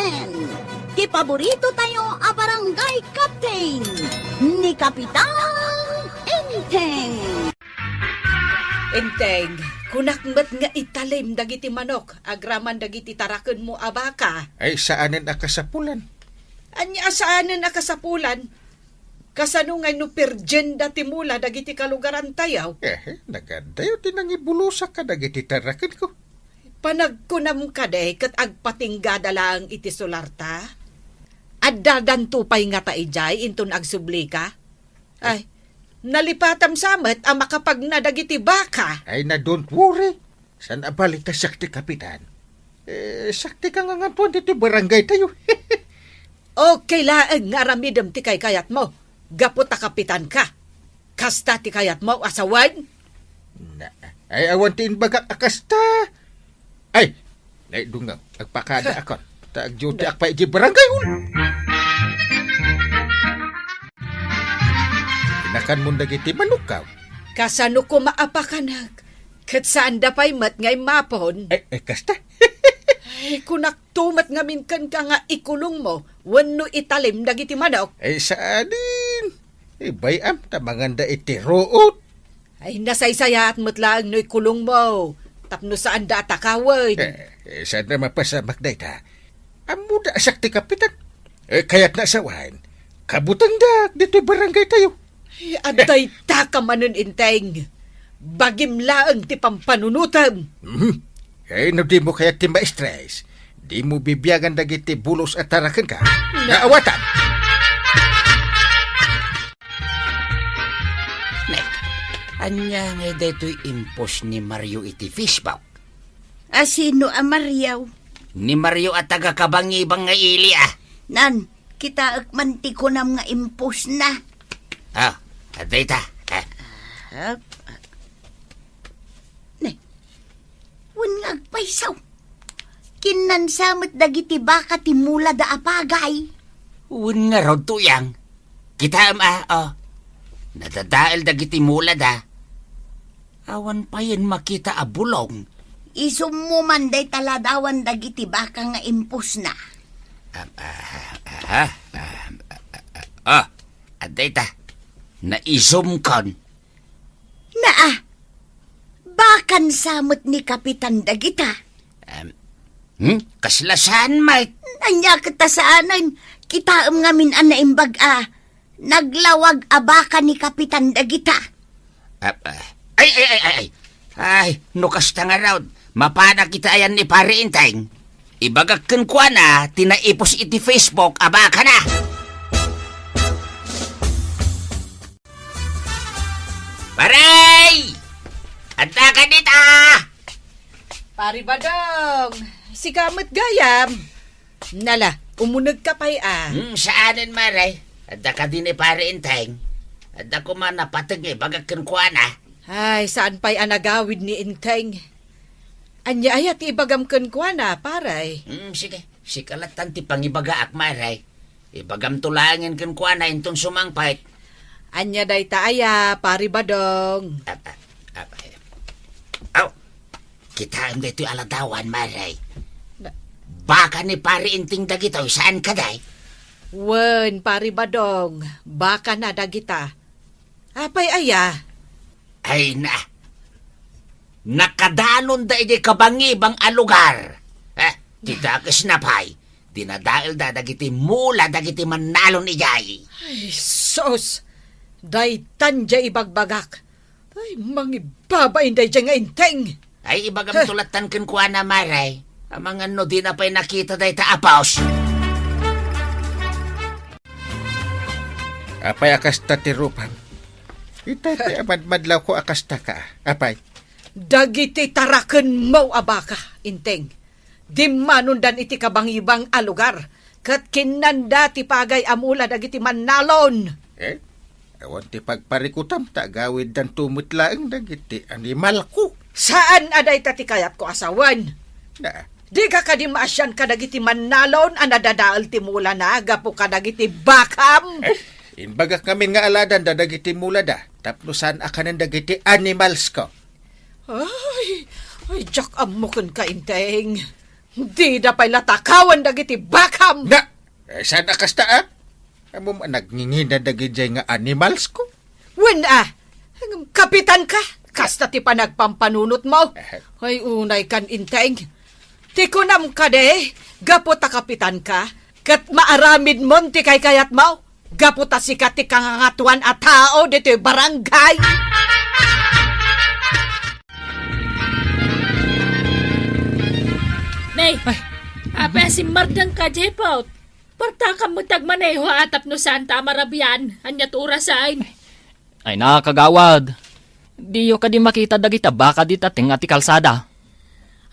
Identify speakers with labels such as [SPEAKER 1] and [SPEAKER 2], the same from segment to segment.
[SPEAKER 1] Captain. Ti paborito tayo a barangay captain ni Kapitan Enteng.
[SPEAKER 2] Enteng, kunakmat nga italim dagiti manok, agraman dagiti taraken mo abaka.
[SPEAKER 3] Ay saanin akasapulan?
[SPEAKER 2] Anya saanen akasapulan? Kasano nga no perjenda timula dagiti kalugaran tayaw?
[SPEAKER 3] Nagadayo tinangibulusa ka dagiti taraken ko.
[SPEAKER 2] Panagkunam ka de, kat agpatinggada lang iti solarta? Addadan tupay nga taijay, inton agsubli ka? Ay, nalipatam samet ang makapag nadagiti baka.
[SPEAKER 3] Ay na don't worry. San abalik ta sakti kapitan? Sakti ka nga tuwan dito barangay tayo.
[SPEAKER 2] Okay laeng nga ramidem ti kay kayat mo. Gapot ta kapitan ka. Kasta ti kayat mo asawan?
[SPEAKER 3] Ay awantiin bagak akasta. Ay, naidungaw. Agpakada akon. Taag-duty akpa iji barangay un. Inakan mo dagiti manukaw.
[SPEAKER 2] Kasano ko maapakanag? Kat saan da pa'y mat ngay mapon?
[SPEAKER 3] Kasta?
[SPEAKER 2] Ay, kunak tumat nga minkan ka nga ikulong mo, wano italim dagiti manok.
[SPEAKER 3] Ay saanin? Bayam, tamanganda iti root.
[SPEAKER 2] Ay, nasaysaya at matlaang no ikulong mo. Tapno saan da atakawin.
[SPEAKER 3] Saan na mapasamak na ita? Amuda sakti kapitan. Kaya't nasawahan. Kabutang da, dito'y barangay tayo.
[SPEAKER 2] Ay, aday taka manon inteng. Bagim laang ti pampanunutam.
[SPEAKER 3] Ay, no di mo kaya ti ma-stress. Di mo bibiyagan dagiti bulos at tarakan ka. Naawatan.
[SPEAKER 4] Anya nga dito'y impos ni Mario iti fishbawk.
[SPEAKER 1] Sino ang Mariaw?
[SPEAKER 4] Ni Mario at taga-kabangibang nga ili
[SPEAKER 1] Nan, kita akmanti ko nam nga impos na.
[SPEAKER 4] Aday ta.
[SPEAKER 1] Wan nga agpaysaw. Kinansamot dagiti baka ti mula da apagay.
[SPEAKER 4] Un nga raw tuyang. Kita nadadaal dagiti mula da. Awan pa yan makita a bulong.
[SPEAKER 1] Isum mo man day taladawan dagiti baka nga impos na.
[SPEAKER 4] Aday ta. Naisum kon.
[SPEAKER 1] Bakan samot ni Kapitan Dagita.
[SPEAKER 4] Kaslasan, Mike.
[SPEAKER 1] Anya katasaanan, kita ngamin an naimbag naglawag abaka ni Kapitan Dagita.
[SPEAKER 4] Ay, nukas ta nga raw. Mapana kita ayan ni pare Inteng. Ibagakkan ko na, tinaipos iti Facebook, abaka na. Paray! Anta ka dita!
[SPEAKER 2] Pari badong, si kamot gayam. Nala, umunag ka pa'y
[SPEAKER 4] Saanin maray? Anta ka din ni pare Inteng. Anta ko man napatag ibagakkan ko na.
[SPEAKER 2] Ay, saan pa'y anagawid ni Inteng? Anya ayat ibagam ko na, paray.
[SPEAKER 4] Sige, sikalatan ti pangibagaak maray. Ibagam tulangin kan ko na intong sumangpait.
[SPEAKER 2] Anya day taaya, pari badong.
[SPEAKER 4] Kita ang dito aladawan, maray. Baka ni pari Inting dagito, saan ka day?
[SPEAKER 2] Wen, pari badong, baka na dagita. Apay aya?
[SPEAKER 4] Ay na. Nakadanon da iti kabangibang alugar. Titakas na pay. Dinadail da dagiti mula dagiti manalon ijay.
[SPEAKER 2] Ay, sos! Day tanja ibagbagak. Ay, mangibabain day dyan nga Inteng.
[SPEAKER 4] Ay, ibagam tulatan kan kuha na maray. Amang ano di na pa'y nakita day taapaws.
[SPEAKER 3] Apay akasta ti rupam. Itay madlaw ko akasta ka. Apay.
[SPEAKER 2] Dagiti taraken mo abaka, Inteng. Dimanundan iti kabangibang alugar. Kat kinanda ti pagay amula dagiti manalon.
[SPEAKER 3] Awan ti pagparikutam, tagawid dan tumutlaang dagiti animal ko.
[SPEAKER 2] Saan aday tati kayat ko asawan? Di ka kadimasyan ka dagiti manalon, anadadaal ti mula na, gapo ka dagiti bakam.
[SPEAKER 3] Inbaga kami nga aladan da dagiti mula da, tapnosan akanan dagiti animals ko.
[SPEAKER 2] Ay, Jack amukan ka, Inteng. Di na pa'y latakawan dagiti bakam.
[SPEAKER 3] Na! Sana kasta Amo man nagngingina dagijay nga animals ko.
[SPEAKER 2] Wen kapitan ka. Kasta ti pa nagpampanunot mo. Ay unay kan inteng. Ti kunam ka de. Gapo ta kapitan ka. Kat maaramid mon ti kay kayat mo. Gapo ta sikat ti kangangatuan at tao dito barangay.
[SPEAKER 5] Nay, apa si Mardang ka, Jepaut? Parta ka mo tagmaneho atap no Santa Marabian, anyat urasain.
[SPEAKER 6] Ay nakakagawad. Di yo ka di makita dagita baka di tating ati kalsada.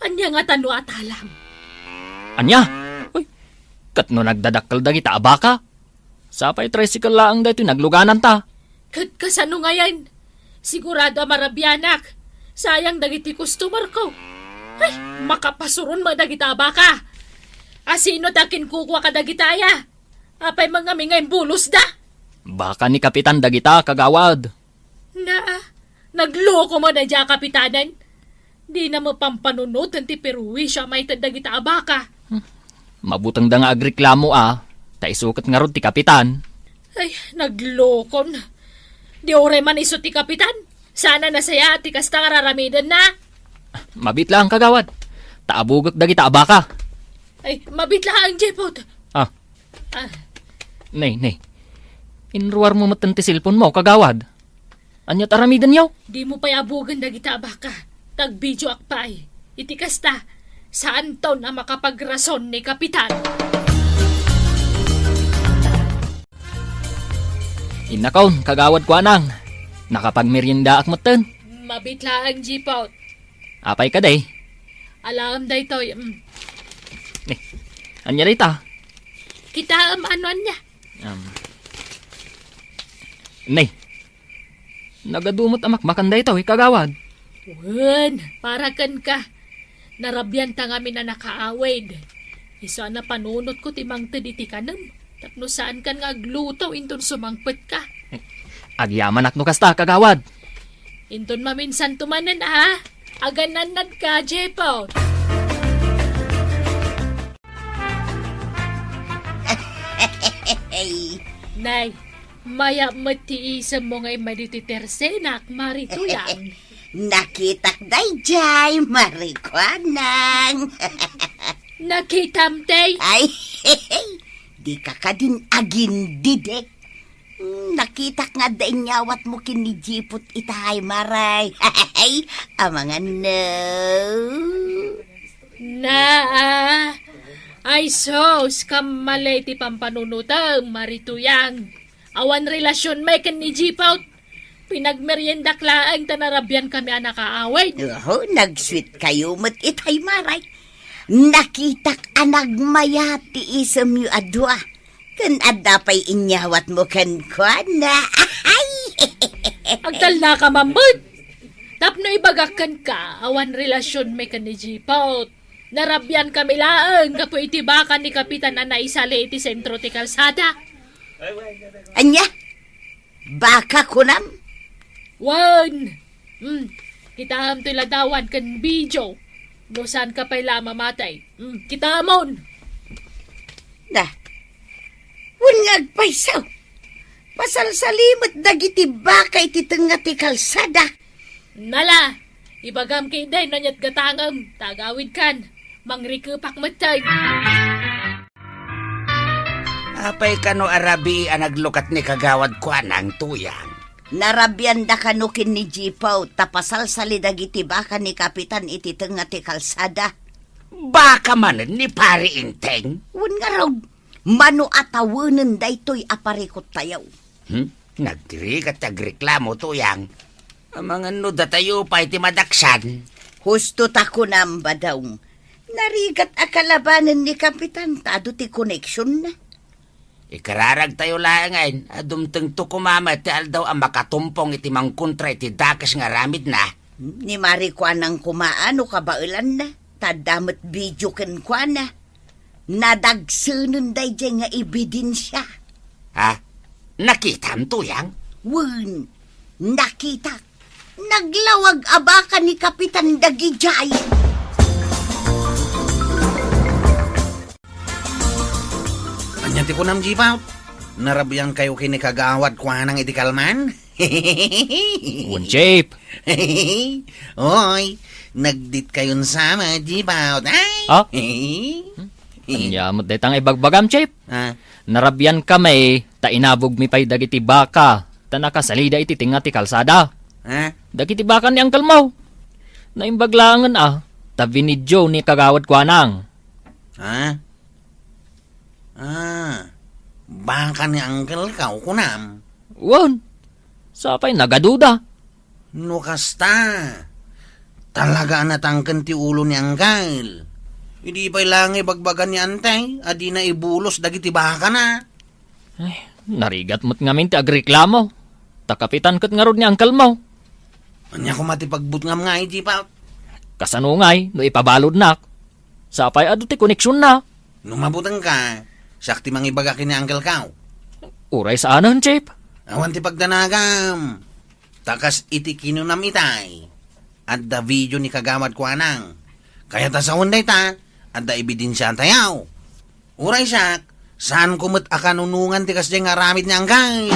[SPEAKER 5] Anya nga tano at alam.
[SPEAKER 6] Anya? Uy, kat no nagdadakkel dagita abaka. Sapay tricycle laang dito nagluganan ta.
[SPEAKER 5] Kat kasano ngayon? Sigurado Marabianak. Sayang dagiti customer ko. Ay, makapasuron mo dagita abaka. Asino dakin kukwa ka dagitaya? Apay mga mingay bulos da?
[SPEAKER 6] Baka ni Kapitan dagita kagawad.
[SPEAKER 5] Nagloko mo na dya, Kapitanan. Di na mo pampanunod ang tipiruwi siya may tadagita abaka.
[SPEAKER 6] Mabutang da nga agreklamo taisukat nga ron ti Kapitan.
[SPEAKER 5] Ay, naglokon. Di ore man iso ti Kapitan. Sana nasaya ti kasta nga raramidan na.
[SPEAKER 6] Mabit lang kagawad. Taabugak dagita abaka.
[SPEAKER 5] Ay, mabitla ang Jepot.
[SPEAKER 6] Nay. Inruar mo matan ti cellphone mo kagawad. Anyat aramidan yaw.
[SPEAKER 5] Di mo payabugan dagita abaka. Tag-video akpay. Iti kasta. Saan taon na makapagrason ni Kapitan?
[SPEAKER 6] Inakaon, kagawad ko anang. Nakapagmerienda ak matan.
[SPEAKER 5] Mabitla ang Jepot.
[SPEAKER 6] Apay ka day.
[SPEAKER 5] Alam da ito.
[SPEAKER 6] Anya day ta?
[SPEAKER 5] Kita ano niya.
[SPEAKER 6] Nay. Nagadumot amak makanda ito, kagawad.
[SPEAKER 5] Wen, para kan ka. Narabyan ta nga na nakaawid. Isa na panunot ko timang taditi kanam. Tapno saan kan nga agluto inton sumangpet ka.
[SPEAKER 6] Agyaman ak no kasta, kagawad.
[SPEAKER 5] Inton maminsan tumanan Agananad ka, Jepot. Nay, maya matiisam mo ngay madititersenak, marito yan.
[SPEAKER 1] Nakitak dayjay, marikwanang.
[SPEAKER 5] Nakitam, tay?
[SPEAKER 1] Ay, di ka ka din agin didek. Nakitak nga da inyawat mo kinijipot itahay maray. Amangan no.
[SPEAKER 5] Ay sos, kamalay ti pampanunutang, marituyang. Awan relasyon may kan ni Jipaut. Pinagmerienda klaang tanarabyan kami anakaaway.
[SPEAKER 1] Nag-sweet kayo mat itay maray. Nakitak anagmayati isam yu adwa. Kan adapay inyawat mo kan kwa na.
[SPEAKER 5] Agtal na ka, mamad. Tapno ibagakan ka, awan relasyon may kan ni Jipaut. Narabyan kami laang, kapo itibakan ni Kapitan na naisali iti sentro ti kalsada.
[SPEAKER 1] Anya? Baka kunam?
[SPEAKER 5] Wan! Kita am tiladawan kan video. No saan ka pa'y mamatay. Kita amon!
[SPEAKER 1] Na, wangag paysaw. Pasalsalimot dagiti baka iti tanga ti kalsada.
[SPEAKER 5] Nala! Ibagam kay day nanyat gatangam. Tagawid kan. Mangrikupak matay.
[SPEAKER 4] Apay kano arabi ang naglukat ni kagawad ko anang tuyang.
[SPEAKER 1] Narabyan da kanukin ni Jipaw, tapasal dagiti baka ni Kapitan iti tanga ti kalsada.
[SPEAKER 4] Baka man ni pari inteng.
[SPEAKER 1] Wan nga raw, mano atawunan da ito'y aparikot tayaw.
[SPEAKER 4] Nagdiri kat agreklamo tuyang. Amang ano datayo pa iti madaksan.
[SPEAKER 1] Husto takunam ba daw? Narigat akalabanan ni Kapitan, tado ti connection na.
[SPEAKER 4] Ikararag tayo langain, adumteng to kumama ti aldaw ang makatumpong iti mangkontra iti dakas nga ramid na.
[SPEAKER 1] Ni Mari kwa nang kumaano kabailan na, tadamat video ken kwa na. Nadagsunon day dyan nga ebidensya.
[SPEAKER 4] Nakitam tuyang?
[SPEAKER 1] Wen, nakita. Naglawag abaka ni Kapitan Dagijay.
[SPEAKER 4] ko nam jipaw. Narabyan kayo kinikagawad ko nang itikalman?
[SPEAKER 6] Wan, Chip.
[SPEAKER 4] Oy, nagdit kayon sama, jipaw. Ay!
[SPEAKER 6] Ah? Anya mo detang ibagbagam, Chip.
[SPEAKER 4] Ah,
[SPEAKER 6] Narabyan kami, ta inabog mi pay dagiti baka, ta nakasalida iti tinga ti kalsada.
[SPEAKER 4] ah,
[SPEAKER 6] Dagiti baka ni Uncle Mau. Naimbaglangan ta binidyo ni kagawad ko nang.
[SPEAKER 4] ah. Baka ni Uncle ka kunam.
[SPEAKER 6] Wan, sapay nagaduda.
[SPEAKER 4] No kasta. Talaga natangken ti ulo ni Uncle. Hindi pa lang ibagbagan ni Antay, adi na ibulos dagiti baka na.
[SPEAKER 6] Narigat mo't ngamin ti agreklamo. Takapitan kat nga rod ni Uncle Mau.
[SPEAKER 4] Anya ko matipagbut ngam nga iti pa.
[SPEAKER 6] Kasanungay, no ipabalod nak. Sapay adu ti koneksyon na.
[SPEAKER 4] Numabutang ka, sakti mangibagakin ni Uncle Kao.
[SPEAKER 6] Uray sa anan, Chip.
[SPEAKER 4] Awan ti pagdanagam. Takas iti kinunam itay. At da video ni kagawad ko anang. Kaya ta sa unday ta, at da ebidensya tayaw. Uray sak, saan kumot akanunungan ti kasdi nga ramit ni Uncle?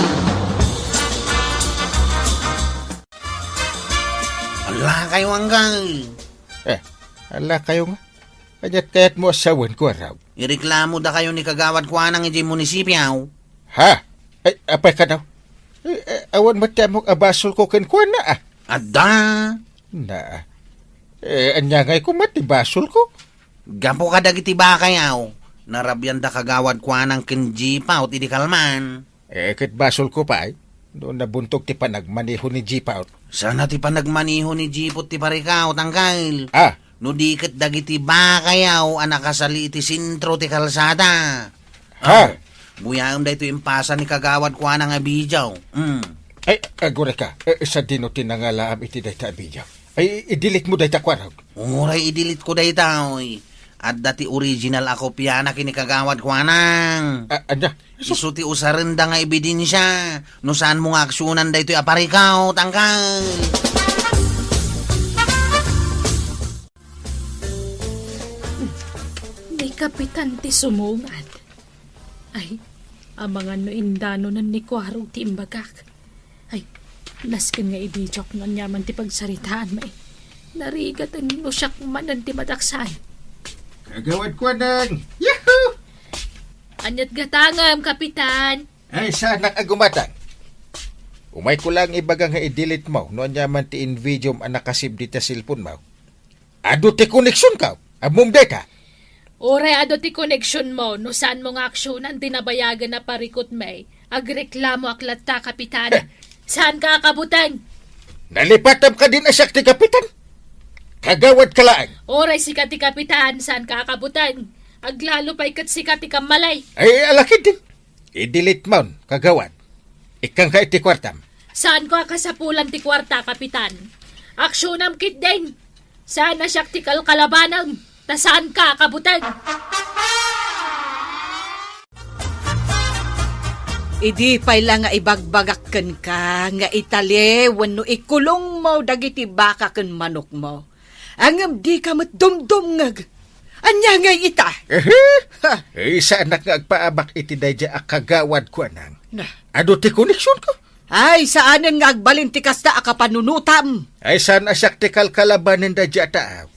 [SPEAKER 4] Ala kayo Uncle.
[SPEAKER 3] Ala kayo nga. Kayat mo asawan ko raw.
[SPEAKER 4] Ireklamo da kayo ni kagawad ko anang iti munisipyaw.
[SPEAKER 3] Ha? Ay, apay ka daw. Awan matamok abasol ko kenkwan na
[SPEAKER 4] Adda,
[SPEAKER 3] Na. Anya ngay ko matibasol ko.
[SPEAKER 4] gapo ka dagiti ba kayaw? Narabyan da kagawad ko anang kenjipaw ti di kalman.
[SPEAKER 3] Kit basol ko pa ay. Doon nabuntog ti panagmaniho ni Jeep out.
[SPEAKER 4] Sana ti panagmaniho ni Jipot ti parikaw, tangkail. No diket dagiti ba kayaw anakasali iti sintro ti kalsada.
[SPEAKER 3] Ha?
[SPEAKER 4] Buyam da ito impasa ni kagawad ko anang abidyaw.
[SPEAKER 3] Ay, agore ka. Sa dino tinangalaam iti dayta abidyaw. Ay, idilit mo dayta kwaraw.
[SPEAKER 4] Unguray idilit ko daytaw. At dati original ako piyana kini kagawad ko anang.
[SPEAKER 3] Anya?
[SPEAKER 4] Isu ti usarenda nga ebidensya. No saan mo nga aksyonan da ito'y aparikaw, tangkal.
[SPEAKER 5] May kapitan ti sumungan. Ay, ang mga noindano ng ni Kwaro ti imbagak. Ay, naskin nga ibijok nga nyaman ti pagsaritaan may. Narigat ang nusyak manan ti mataksan.
[SPEAKER 3] Kagawad ko nang. Yahoo!
[SPEAKER 5] Anyat gatangam, kapitan.
[SPEAKER 3] Ay, saan nakagumatang? Umay ko lang ibagang nga i-delete mo. Noon yaman ti in-videom ang nakasib di ta cellphone mo. Ado ti koneksyon ka. Among data.
[SPEAKER 5] Oray ado ti connection mo, no saan mo nga aksyonan tinabayagan na parikot may. Agreklamo aklat ta, kapitan. Saan ka akabutan?
[SPEAKER 3] Nalipatam ka din asak ti kapitan. Kagawad ka lang.
[SPEAKER 5] Oray si ti kapitan, saan ka akabutan? Aglalo pa ikat si ti kamalay.
[SPEAKER 3] Ay, alakid din. I-delete mo, kagawad. Ikang ka iti kwartam.
[SPEAKER 5] Saan ko akasapulan ti kwarta, kapitan? Aksyonan kit din. Saan na siya ti kalkalabanam? Ta saan ka akabutan?
[SPEAKER 2] Idi pay lang nga ibagbagakken ka, nga itali, wano ikulong mo dagiti baka ken manok mo. Angam di ka matdumdum ngag. Anya nga ita?
[SPEAKER 3] Saan na nga agpaabak iti dayja akagawad ko nang.
[SPEAKER 2] Na.
[SPEAKER 3] Ado ti koneksyon ko.
[SPEAKER 2] Ay, saanan nga agbalin ti kasta akapanunutam?
[SPEAKER 3] Ay, saan asak ti kalkalabanin dayja taaw.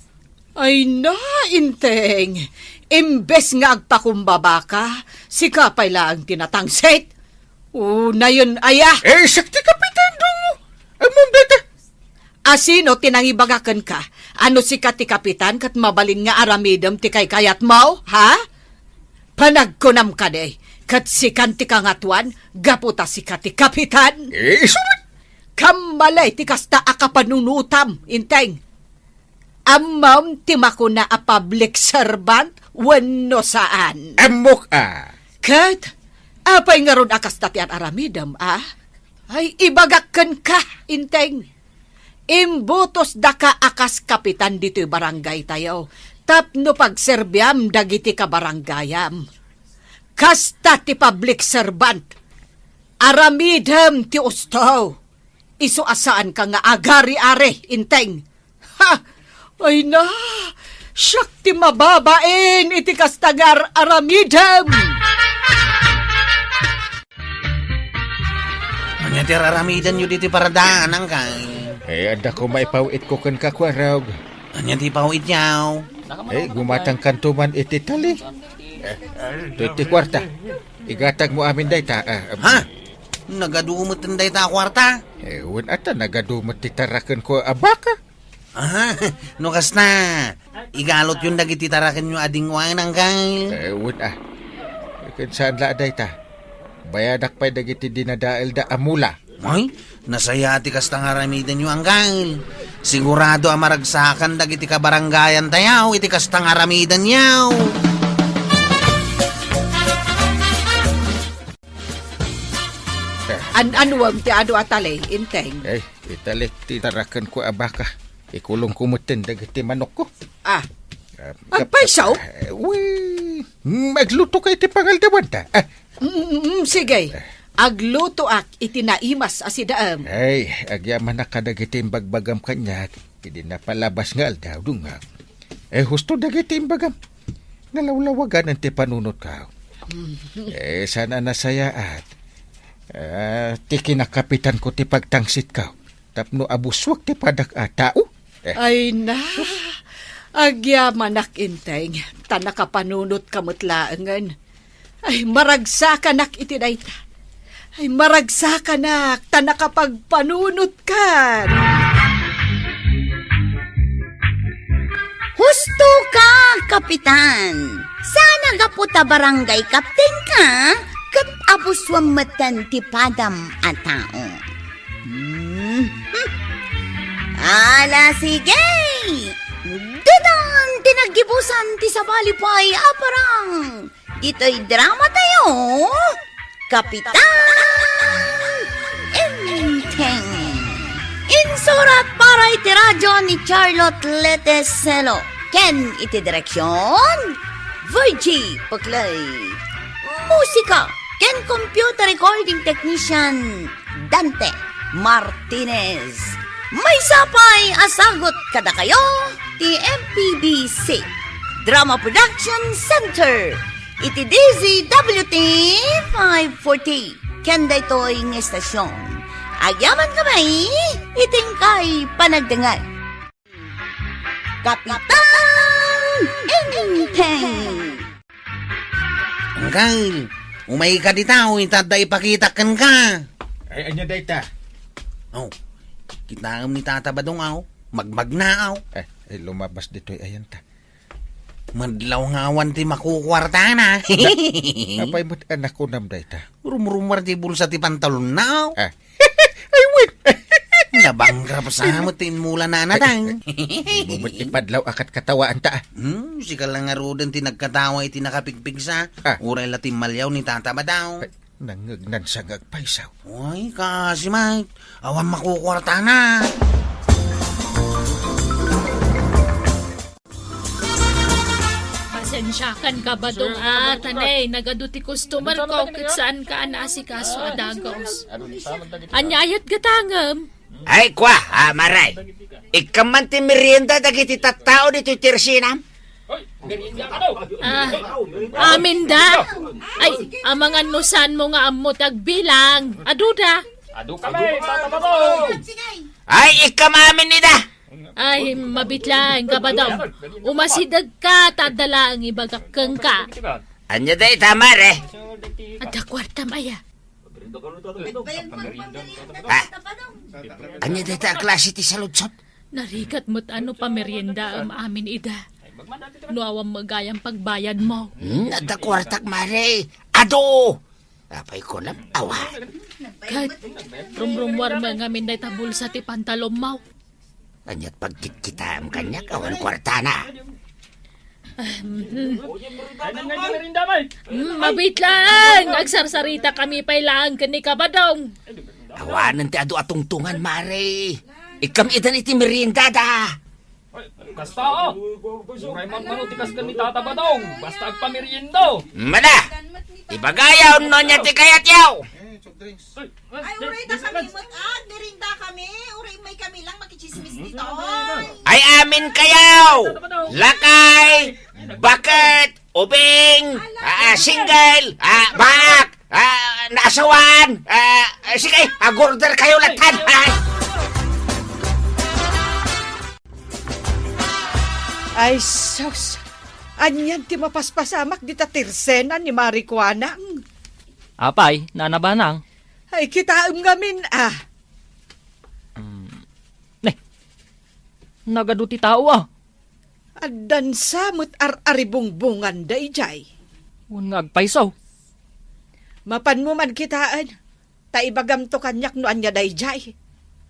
[SPEAKER 2] Ay na, inteng. Imbes nga agpakumbaba ka, si kapay lang tinatangsit. Una yun, aya.
[SPEAKER 3] Sakti kapitan dungo. Among data.
[SPEAKER 2] Asino tinangibagakan ka? Ano si ti kapitan kat mabalin nga aramidam ti kay kayat mo, ha? Panagkunam ka de, kat si kanti kangatuan, gaputa si ti kapitan.
[SPEAKER 3] Sulit.
[SPEAKER 2] Kamalay ti kasta akapanunutam, inteng. Amam ti makuna a public servant, wano saan.
[SPEAKER 3] Amok
[SPEAKER 2] Kat, apay nga ron akas tatian aramidam, Ay, ibagakan ka, inteng. Imbutos da ka akas kapitan dito'y barangay tayo. Tapno pagserbyam dagiti ka barangayam. Kasta ti public servant. Aramidam ti ustaw. Isu asaan ka nga agari-are, inteng. Ha! Ay na! Siyak ti mababain iti kastagar aramidam!
[SPEAKER 4] Anya ti raramidan nyo diti paradaan ang kay.
[SPEAKER 3] Ada ko maipawit ko kan kakwarog.
[SPEAKER 4] Anya ti pawid yaw.
[SPEAKER 3] Gumatang kantuman iti tali. Iti kwarta. Igatag mo amin dayta.
[SPEAKER 4] Ha? Nagadumot ang dayta kwarta?
[SPEAKER 3] Wan ata nagadumot ti tarakan ko abaka.
[SPEAKER 4] Aha, nukas na. Igalot yung dagiti tarakan nyo ading wang ang kay.
[SPEAKER 3] Wan saan la dayta? Bayadak pa'y dagiti dinadael da amula.
[SPEAKER 4] Ay, nasaya ti kastang aramidan nyo ang kay. Sigurado ang maragsakan dagiti kabaranggayan tayaw, iti kastang aramidan yaw.
[SPEAKER 2] Anuwam ti adu atalay, inteng.
[SPEAKER 3] Italik ti tarakan ko abaka. Ikulong kumutin dagiti manok ko.
[SPEAKER 2] Agpaisaw?
[SPEAKER 3] Magluto kay ti pangaldawan ta.
[SPEAKER 2] Sige. Agluto ak itinaimas asidaam.
[SPEAKER 3] Agyaman na kadagiti bagbagam kanyak. Hindi na palabas nga aldaw dunga. Husto dagiti bagam. Nalawlawagan ang ti panunot ka. Sana nasaya at ti kinakapitan ko ti pagtangsit ka. Tapno abuswak ti padak tao.
[SPEAKER 2] Ay na. Agyaman ak inteng. Tanakapanunot kamutlaangan. Ay maragsakan ak itidayta. Ay maragsakan ak. Tanakapagpanunot kan.
[SPEAKER 1] Husto ka, Kapitan. Sana gaputa barangay kapten ka, kat abuswam matan ti padam a tao. Ala, sige! Dadan, tinagibusan ti sabalipay aparang. Ito'y drama tayo, Kapitan Inteng. Insurat para iti radyo ni Charlotte Leteselo. Ken iti direksyon, Virgie Paklay. Musika, ken computer recording technician, Dante Martinez. May sapay asagot kada kayo, ti MPBC Drama Production Center. Iti DZWT 540. Ken daytoy ng estasyon. Agyaman kamay, iting kay panagdangal. Kapitan Inteng.
[SPEAKER 4] Angkay, umay ka di tao, itada ipakitakan ka.
[SPEAKER 3] Anya dayta?
[SPEAKER 4] Oh, kita ni tata badong aw, magmagnaaw.
[SPEAKER 3] Lumabas dito'y ayan ta.
[SPEAKER 4] Madlaw ngawan ti makukwarta na.
[SPEAKER 3] Apay mo't anak ko nam dayta.
[SPEAKER 4] Rumrumar ti bulsa ti pantalon na.
[SPEAKER 3] Ay, wait!
[SPEAKER 4] Nabangkrap sa mo tin mula na natang.
[SPEAKER 3] Bumot ipadlaw akat katawaan ta.
[SPEAKER 4] Sika lang nga rodan ti nagkatawa iti nakapigpig sa. Uray latim malyaw ni tata ba daw?
[SPEAKER 3] Nangagnan sa gagpaisaw.
[SPEAKER 4] Ay, kasi Mike. Awan makukwarta na.
[SPEAKER 5] Pasensyakan ka ba dong tanay, nagaduti customer ko kit saan ka anasikaso adagos. Anyayat gatangam.
[SPEAKER 7] Ay, kwa, maray. Ikaman ti merienda dagiti tattao dito tirsinam?
[SPEAKER 5] Amin da. Ay, amangan nusan mo nga ammo tagbilang. Aduda.
[SPEAKER 7] Ay, ikamamin nida.
[SPEAKER 5] Ay, mabitlang ka ba daw? Umasidag ka, tadala ang ibagakang ka.
[SPEAKER 7] Anya day, tama re.
[SPEAKER 5] At kwarta maya.
[SPEAKER 7] Anya day ta klase ti saludsot?
[SPEAKER 5] Narikat mo't ano pa merienda ang amin ida. Nuawang magayang pagbayad mo.
[SPEAKER 7] Nada kwartak mare. Ado! Apay ko na awa.
[SPEAKER 5] Kat, rumrumwar mga amin na itabul sa ti pantalom mo.
[SPEAKER 7] Anya't pagkikita ang kanya kawan kwarta na.
[SPEAKER 5] Mabit lang! Agsarsarita kami pailaan ka ni Kabadong.
[SPEAKER 7] Awanan ti ado atungtungan mare. Ikam idan iti merienda da.
[SPEAKER 6] Kasta Suray man manutikas ka ni Tata Badong. Basta agpameriendo.
[SPEAKER 7] Mada! Ibagayaw no niya ti kayat yaw.
[SPEAKER 8] Ay, uray da kami mag-ag. Merinda kami. Uray may kami lang makichismis dito.
[SPEAKER 7] Ay amin kayaw. Lakay, bucket, ubing, single, bak, naasawan! Sige, mag-order kayo latan!
[SPEAKER 2] Ay, sus. Anyan ti mapaspasamak di ta tirsena ni Marikuanang.
[SPEAKER 6] Apay, nanabanang.
[SPEAKER 2] Ay, kitaam ngamin
[SPEAKER 6] Nagaduti tao
[SPEAKER 2] Adan samot ar-aribungbungan da ijay.
[SPEAKER 6] Wan ngagpaisaw.
[SPEAKER 2] Mapan mo man kitaan. Ta ibagam to kanyak no anya da ijay.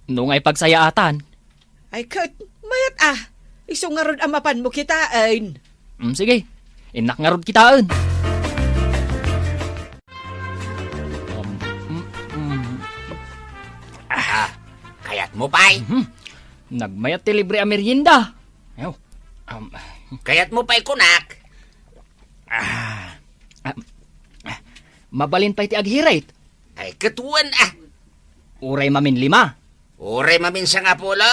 [SPEAKER 6] Nung ay pagsayaatan.
[SPEAKER 2] Ay, kat, mayat Iso nga ron amapan mo kitaan.
[SPEAKER 6] Sige, inak nga ron kitaan.
[SPEAKER 7] Kayat mo, pay.
[SPEAKER 6] Nagmayat ti libre a merienda. Ayaw.
[SPEAKER 7] Kayat mo, pay, kunak.
[SPEAKER 6] Mabalin pa'y ti aghirait.
[SPEAKER 7] Ay, katuan
[SPEAKER 6] Uray mamin 5.
[SPEAKER 7] Uray mamin sa nga pulo.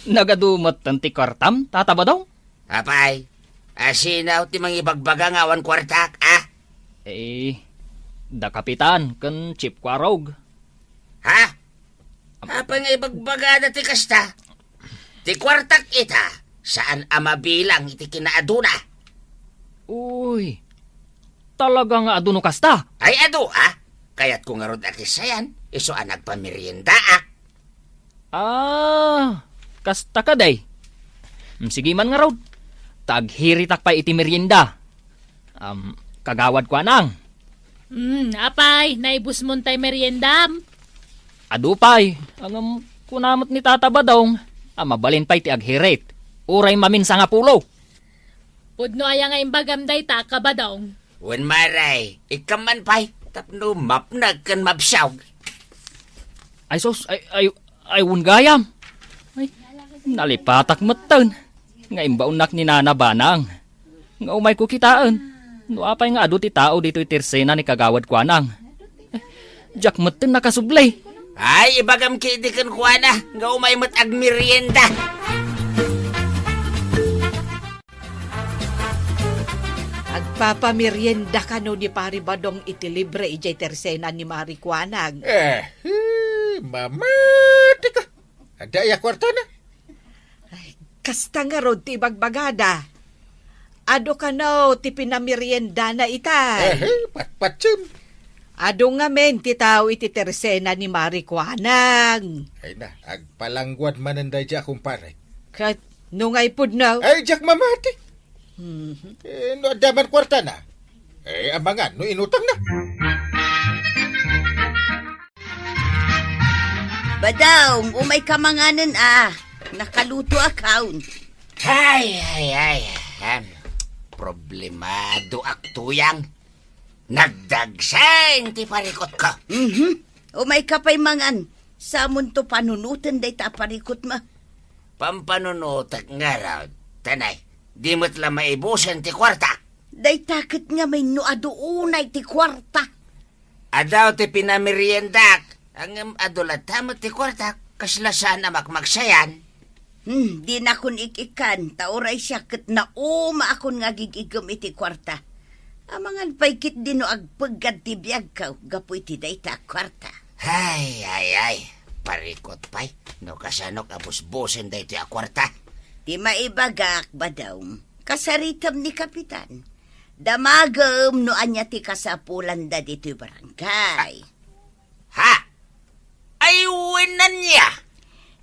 [SPEAKER 6] Nagadumot ti kwartam, tataba daw.
[SPEAKER 7] Apay, asinaw ti mga ibagbaga nga awan kwartak,
[SPEAKER 6] Da kapitan, kan chip kwarog.
[SPEAKER 7] Ha? Apa nga ibagbaga na ti kasta? Ti kwartak ita, saan amabilang iti kinaaduna?
[SPEAKER 6] Uy, talaga nga aduno kasta.
[SPEAKER 7] Ay adu, Kayat ko nga ron sayan, iso ang nagpamerienda,
[SPEAKER 6] Kasta ka day. Sige man nga raw. Taghiritak pa iti merienda. Kagawad ko anang.
[SPEAKER 5] Apay, naibus mo tay meriendam.
[SPEAKER 6] Adupay, ang kunamot ni Tata Badong. Mabalin pa iti aghirit. Uray mamin sa nga pulo.
[SPEAKER 5] Pudno aya nga imbagam day ta kabadong.
[SPEAKER 7] Wen maray, ikaman pay, tapno mapnag kan mapsaw.
[SPEAKER 6] Ay sos, ay gayam. Ay, nalipatak matan. Nga imbaunak ni Nana Banang. Nga umay ko kitaan. No apay nga adu ti tao dito itirsena ni kagawad ko anang. Jak matan nakasublay.
[SPEAKER 7] Ay, ibagam kidikan ko nga umay mat agmerienda.
[SPEAKER 2] Agpapamerienda ka no ni Pari Badong iti libre ijay tersena ni Marikuanag.
[SPEAKER 3] Mamati ka. Ada kwarta na.
[SPEAKER 2] Kasta nga rod ti bagbagada. Ado ka no ti pinamerienda na itay.
[SPEAKER 3] Patpatsim.
[SPEAKER 2] Ado nga men ti tao iti tersena ni Marikuanag.
[SPEAKER 3] Ay na, agpalangguad mananday dya kumpare.
[SPEAKER 2] Kat nungay pud na.
[SPEAKER 3] Ay, jak mamati. No adaman kwarta na. Amangan, no inutang na.
[SPEAKER 1] Badong, umay kamanganan Nakaluto account.
[SPEAKER 7] Ay. Problemado aktuyang. Nagdagsang ti parikot ka.
[SPEAKER 1] Umay kapay mangan. Samon to panunutan day ta parikot ma.
[SPEAKER 7] Pampanunutak nga raw. Tanay, di mo't lang maibusan ti kwarta.
[SPEAKER 1] Day takit nga may nuado unay ti kwarta.
[SPEAKER 7] Adaw ti pinameriendak. Ang adulatamat ti kwarta, kaslasan na makmaksayan.
[SPEAKER 1] Di na kun ikikan, tauray siya kat na akon nga gigigam iti kwarta. Amangan paikit din no agpagad ti biyag ka, gapu iti dayta kwarta.
[SPEAKER 7] Ay. Parikot pay, no kasanok abusbusin day ti kwarta.
[SPEAKER 1] Di maibagak ba daw, kasaritam ni kapitan. Damagam no anya ti kasapulan da dito barangay.
[SPEAKER 7] Ha? Ay, winan niya.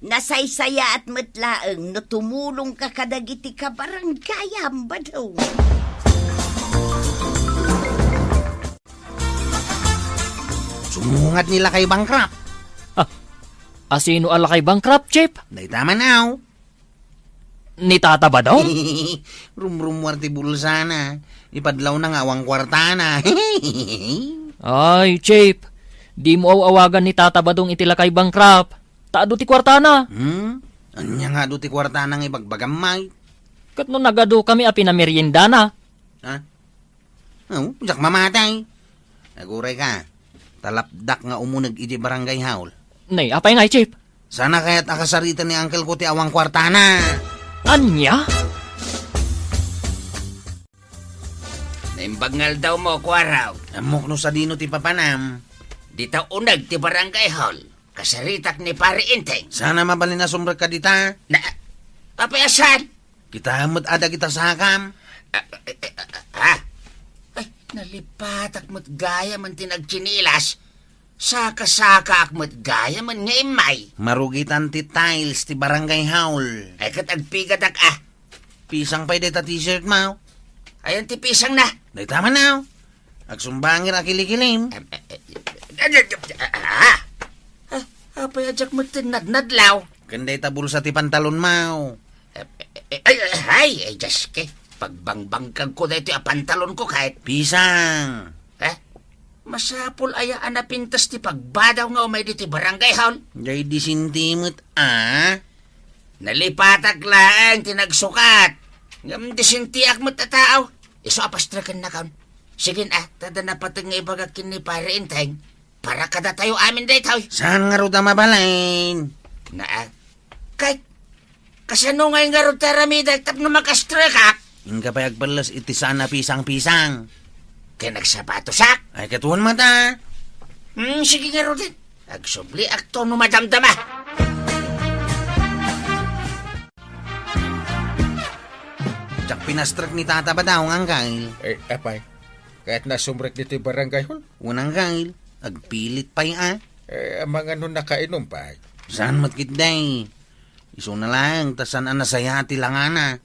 [SPEAKER 1] Nasaysaya at matlaang no tumulong ka kadagiti ka barangayam ba daw?
[SPEAKER 4] Sumungat nila kay Bangkrap.
[SPEAKER 6] Asino ala kay Bangkrap, Chip?
[SPEAKER 4] Day tama now.
[SPEAKER 6] Ni Tata Badong?
[SPEAKER 4] Rumrumwar ti bulsa na. Ipadlaw na nga awang kwarta na.
[SPEAKER 6] Ay, Chip. Di mo awagan ni Tata Badong itila kay Bangkrap. Taado ti kwartana.
[SPEAKER 4] Anya nga do ti kwarta nang ibagbagamay.
[SPEAKER 6] Kat no nagado kami api na merienda na.
[SPEAKER 4] Ha? Oh, jak mamatay. Naguray ka. Talapdak nga umunag iti barangay haul.
[SPEAKER 6] Nay, apay nga, Chip.
[SPEAKER 4] Sana kaya't akasarita ni uncle ko ti awang kwarta na.
[SPEAKER 6] Anya?
[SPEAKER 7] Naimbangal daw mo, kwaraw.
[SPEAKER 4] Amok no sa dino ti papanam.
[SPEAKER 7] Di ta unag ti barangay hall. Kasaritak ni Pari Inteng.
[SPEAKER 4] Sana mabalin na sumrag ka dita.
[SPEAKER 7] Na, apayasan?
[SPEAKER 4] Kita hamot ada kita sakam.
[SPEAKER 7] Ha? Ay, nalipatak mo't gaya man tinagchinilas. Saka-saka ak mo't gaya man nga imay.
[SPEAKER 4] Marugitan ti tiles ti barangay haul.
[SPEAKER 7] Ay katagpigadak
[SPEAKER 4] Pisang pa'y deta t-shirt mo.
[SPEAKER 7] Ayan ti pisang na.
[SPEAKER 4] Day tama na. Agsumbangir akilikilim.
[SPEAKER 7] Apayadyak mo't tinadnadlaw.
[SPEAKER 4] Kanday tabul sa ti pantalon mo.
[SPEAKER 7] Ay, Jaske. Pagbangbangkag ko dito pantalon ko kahit.
[SPEAKER 4] Pisang.
[SPEAKER 7] Masapol aya anapintas ti pagbadaw nga umay dito barangay hall.
[SPEAKER 4] Day disintimot
[SPEAKER 7] Nalipatak lang tinagsukat. Ngam disintiak mo tataaw. Iso apastrakan na kaon. Sige tada na patag nga ibagakin ni Pare Inteng. Para kada tayo amin dito.
[SPEAKER 4] Saan nga ruta mabalain?
[SPEAKER 7] Kahit kasano nga yung nga ruta ramida tap na makastrakak.
[SPEAKER 4] Inga pa'y agbalas iti sana pisang-pisang.
[SPEAKER 7] Kaya nagsapato-sak.
[SPEAKER 4] Ay katuan mata.
[SPEAKER 7] Sige nga rutin. Agsubli akto no madamdama.
[SPEAKER 4] Jak pinastrak ni tata ba daw ang angkail?
[SPEAKER 3] Apay, kahit nasumrek dito yung barangay hall,
[SPEAKER 4] Unang kail, agpilit pa'y
[SPEAKER 3] ang mga nun nakainom pa.
[SPEAKER 4] Saan matkit day? Iso na lang, tasan nasaya ti langana.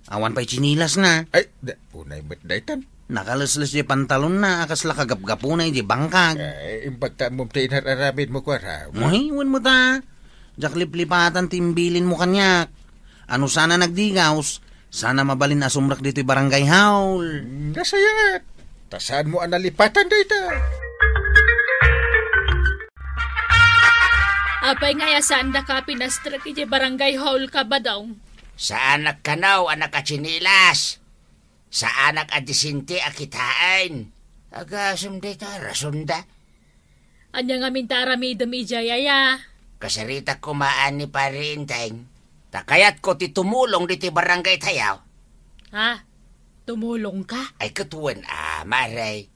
[SPEAKER 4] Awan pa'y chinilas na.
[SPEAKER 3] Ay, punay ba't daytan?
[SPEAKER 4] Nakalaslas di pantalon na, akas la kagapgapunay di bangkag.
[SPEAKER 3] Ay, imbagta mo tinararamid mo kwa raw.
[SPEAKER 4] Muhiwan mo ta. Jak liplipatan timbilin mo kanyak. Ano sana nagdigaws? Sana mabalin na sumrak dito'y barangay haul.
[SPEAKER 3] Nasayat. Tasaan mo ang nalipatan dayta.
[SPEAKER 5] Apay nga saan da ka pinastrak iti barangay hall ka ba daw?
[SPEAKER 7] Sa anak kanaw, anak achinilas. Sa anak adisinti akitain. Agasum dito, rasunda.
[SPEAKER 5] Anya nga mintarami dami jayaya.
[SPEAKER 7] Kasarita kumaan ni Pare Inteng. Takayat ko ti tumulong diti barangay tayaw.
[SPEAKER 5] Ha? Tumulong ka?
[SPEAKER 7] Ay katuan maray.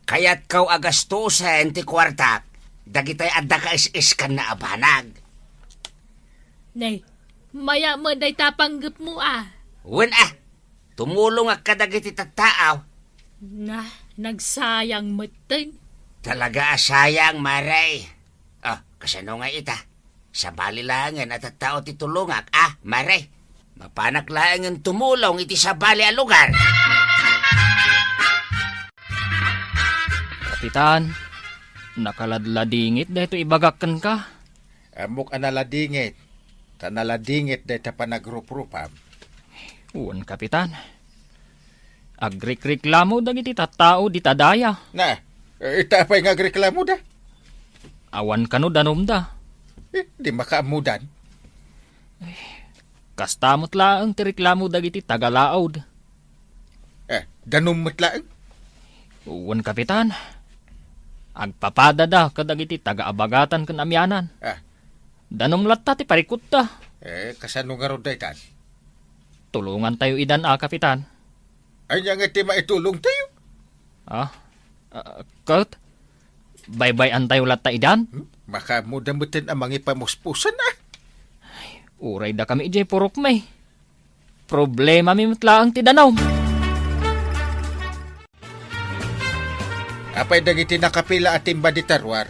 [SPEAKER 7] Kayat kaw agastusan ti kwartak. Dagitay adda ka is-iskan na abanag.
[SPEAKER 5] Nay, maya mo day tapanggap mo
[SPEAKER 7] Wen tumulong ak kadagiti tattaaw.
[SPEAKER 5] Na, nagsayang matin.
[SPEAKER 7] Talaga sayang, maray. Kasano nga ita? Sa balilangan at tao ti tulungak, maray. Mapanak lang ang tumulong iti sa bali a lugar.
[SPEAKER 6] Kapitan, nakaladladingit dito ibagakan ka.
[SPEAKER 3] Amok analadingit. Tanaladingit dayta panagrup-rupam.
[SPEAKER 6] Uwan, Kapitan. Agrik-reklamo dagiti tattao di tadaya.
[SPEAKER 3] Na, itapay nga reklamo da.
[SPEAKER 6] Awan kano danom da.
[SPEAKER 3] Di makaamudan.
[SPEAKER 6] Kastamot laang ti reklamo dagiti tagalaod.
[SPEAKER 3] Danom matlaang.
[SPEAKER 6] Uwan, Kapitan. Agpapada da kadagiti tagaabagatan ken amyanan. Danom latta ti parikot da.
[SPEAKER 3] Kasano nga ro daytan?
[SPEAKER 6] Tulungan tayo idan Kapitan.
[SPEAKER 3] Ay nga ti maitulong tayo.
[SPEAKER 6] Kurt? Bye-bye tayo latta idan?
[SPEAKER 3] Makamudamutin ang mga ipamuspusan
[SPEAKER 6] Uray da kami ijay purok may. Problema mi matlaang ti danaw.
[SPEAKER 3] Apay dagiti nakapila ating baditarwar.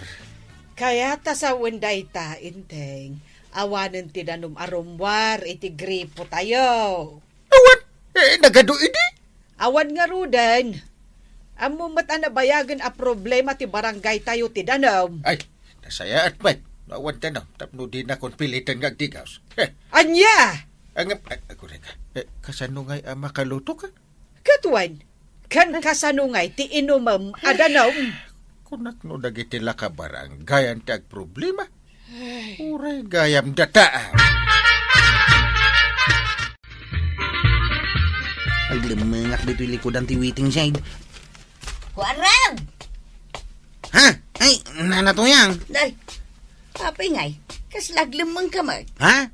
[SPEAKER 2] Kaya ta sa wenday ta, Inteng. Awanan ti danum arumwar, iti gripo tayo.
[SPEAKER 3] Awan! Nagado ini?
[SPEAKER 2] Awan nga rudan. Amo mat anabayagan a problema ti barangay tayo ti danum.
[SPEAKER 3] Ay, nasaya at ba't? Awan ta na, tapno din akong pilitan nga digaws.
[SPEAKER 2] Anya!
[SPEAKER 3] Ako rin ka. Kasano nga'y makaluto ka?
[SPEAKER 2] Katuan, kan kasanungay ti inumam adanum.
[SPEAKER 3] Kunak no dagiti laka barangay ang tag problema. Uray gayam data.
[SPEAKER 4] Ay lumangak dito'y likodan ti waiting side.
[SPEAKER 1] Warang!
[SPEAKER 4] Ha? Ay, nanatuyang.
[SPEAKER 1] Day, apay ngay, kaslag lemang kamay.
[SPEAKER 4] Ha?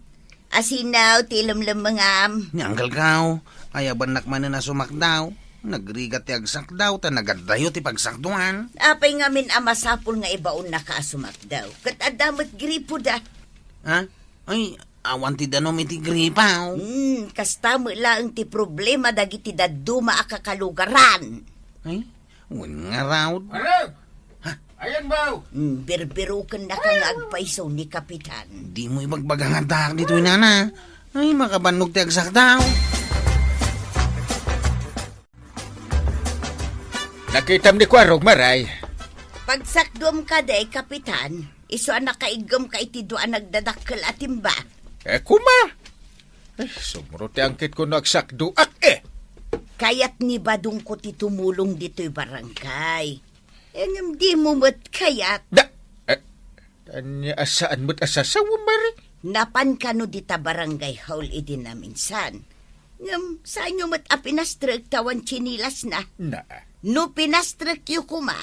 [SPEAKER 1] Asinaw, tilam lemangam.
[SPEAKER 4] Nyanggal kaw. Ay abanak man na sumakdaw. Nagrigat ti agsak daw, ta nagadayo ti pagsakduan.
[SPEAKER 1] Apay ngamin amasapol nga ibaon na kaasumak daw. Kat adamot gripo da.
[SPEAKER 4] Ha? Ay, awan ti danom iti gripaw.
[SPEAKER 1] Kastamo lang ti problema dagiti daduma akakalugaran.
[SPEAKER 4] Ay, wan nga raw.
[SPEAKER 3] Ayan ba?
[SPEAKER 1] Birbirukan na kang agpaiso ni Kapitan.
[SPEAKER 4] Di mo ibagbagang adak dito, inana. Ay, makabanog ti agsak daw.
[SPEAKER 3] Nakitam ni Kwarog, Maray.
[SPEAKER 1] Pagsakdom ka day, Kapitan, iso ang nakaigam ka iti doan nagdadakkel atimba.
[SPEAKER 3] Kuma! Sumuro ti angkit ko nagsakduak
[SPEAKER 1] Kayat ni Badong ko ti tumulong dito'y barangay. Engem di mo mo't kayat.
[SPEAKER 3] Asaan mo't asasawa, Maray?
[SPEAKER 1] Napan ka no dita barangay hall idin na minsan. Ngem, saan nyo mo't apinastrek tawan chinilas na? No pinastrek yu kuma,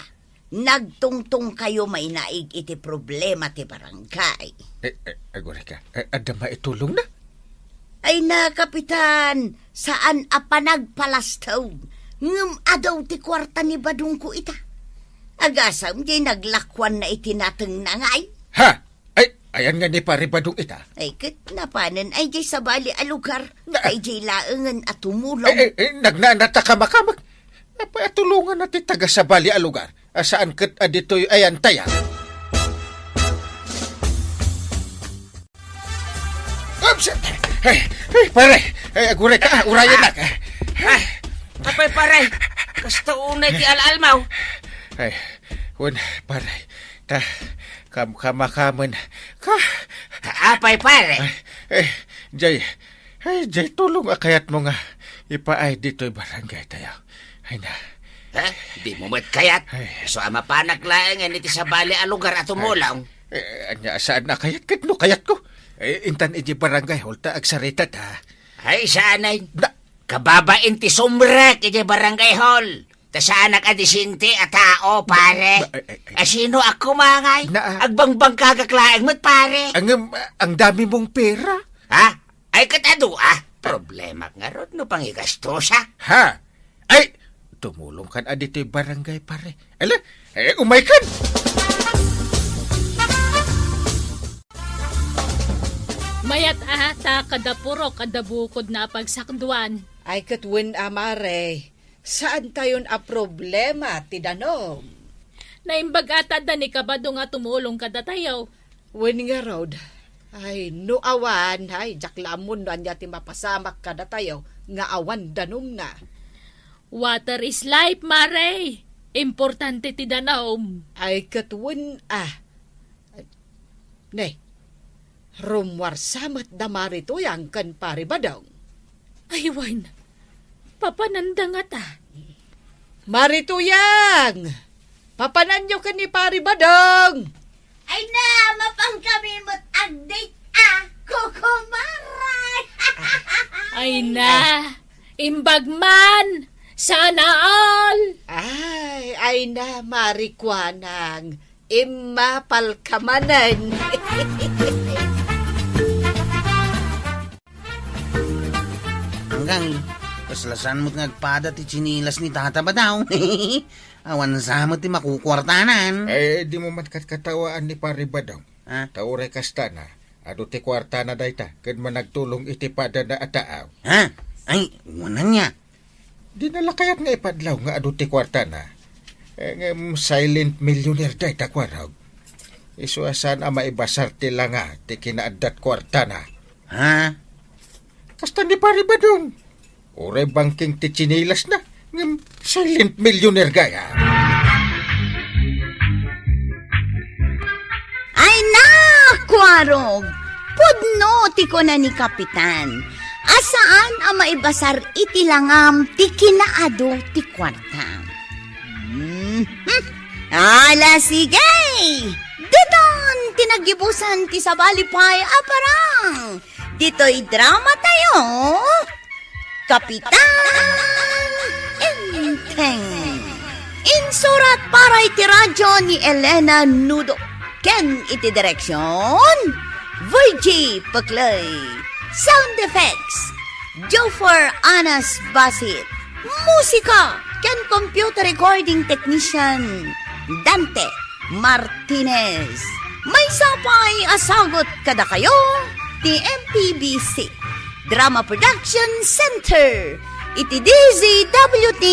[SPEAKER 1] nagtungtong kayo may naig iti problema ti barangay.
[SPEAKER 3] Agore ka, ada maitulong na?
[SPEAKER 1] Ay na, Kapitan, saan apanagpalastaw? Ngem adaw ti kwarta ni Badong ko ita. Agasam di naglakwan na itinateng nangay.
[SPEAKER 3] Ha? Ay, ayan nga ni pare Badong ita.
[SPEAKER 1] Ay, kat napanan ay jay sa bali a lugar. Kay jay laengan at tumulong.
[SPEAKER 3] Nagnanata ka makamag. Napatulungan natin taga sa bali a lugar. Saan kat adito'y ayan taya. Oops! Hey, pare! Agure ka, urayan na ka.
[SPEAKER 7] Apay pare, kasta unay ti alalmaw.
[SPEAKER 3] Ay, pare. Kamakaman.
[SPEAKER 7] Apay pare.
[SPEAKER 3] Jay, tulong akayat mo nga. Ipaay dito'y barangay tayo. Ay na.
[SPEAKER 7] Di mo mo't kayat. So ama panaglaengan iti sa bali a lugar at umulaw.
[SPEAKER 3] Anya saan na kayat kat no kayat ko? Intan iti barangay hol ta agsarita ta.
[SPEAKER 7] Ay saanay. Kababain ti sumrek iti barangay hall. Ta saanak adisinti a tao pare. Sino ako mangay? Agbangbang kagaklaeng mo't pare.
[SPEAKER 3] Ang dami mong pera.
[SPEAKER 7] Ha? Ay katado problema nga ron no pangigastosa.
[SPEAKER 3] Ha? Ay, tumulong kan adito'y barangay pare. Ala, umay kan!
[SPEAKER 5] Mayat ata kadapuro kadabukod na pagsakduan.
[SPEAKER 2] Ay katwen amare, saan tayon a problema ti danom?
[SPEAKER 5] Naimbag ata da ni Kabado nga tumulong kada tayo.
[SPEAKER 2] Wen nga road, ay no awan, ay jaklamon no anya ti mapasamak kada tayo, nga awan danom na.
[SPEAKER 5] Water is life, Maray. Importante ti danom.
[SPEAKER 2] Ay katwen Ne, rumwar samat damari to yang kan pari Badong.
[SPEAKER 5] Ay, Wan. Papananda nga ta.
[SPEAKER 2] Marituyang! Papananyo ka ni pari Badong!
[SPEAKER 1] Ay na, mapang kami mo't update kukumaray.
[SPEAKER 5] Ay na, imbagman. Sana all!
[SPEAKER 2] Ay na, marikwanang, imapal kamanan.
[SPEAKER 4] Hanggang, kaslasan mo't ngagpada ti chinilas ni Tata ba daw? Awan sa mo ti makukwartanan.
[SPEAKER 3] Di mo man katawaan ni pare Badong. Taure kastana, ado ti kwartana dayta, kad man nagtulong iti pada na ataaw.
[SPEAKER 4] Ha? Ay, wanan niya.
[SPEAKER 3] Di nalakayat nga ipadlaw nga ado ti kwartana. Silent millionaire dayta kwarag. Isu asan ang maibasar ti langa ti kinaadat kwartana.
[SPEAKER 4] Ha?
[SPEAKER 3] Kasta ni pare Badong. Ure banking ti chinilas na. Silent millionaire gaya.
[SPEAKER 1] Ay na, Kwarog! Pudno ti ko na ni Kapitan. Asaan ang maibasar iti langam ti kinaado ti kwarta? Ala sige! Didon tinagibusan ti sabalipay aparang. Dito'y drama tayo. Kapitan Enteng. Insurat para iti radyo ni Elena Nudo. Ken iti direksyon Virgie Paclay. Sound effects Jofer Anas Basit. Musika ken computer recording technician Dante Martinez. May sapay asagot kada kayo ti MPBC Drama Production Center iti DZWT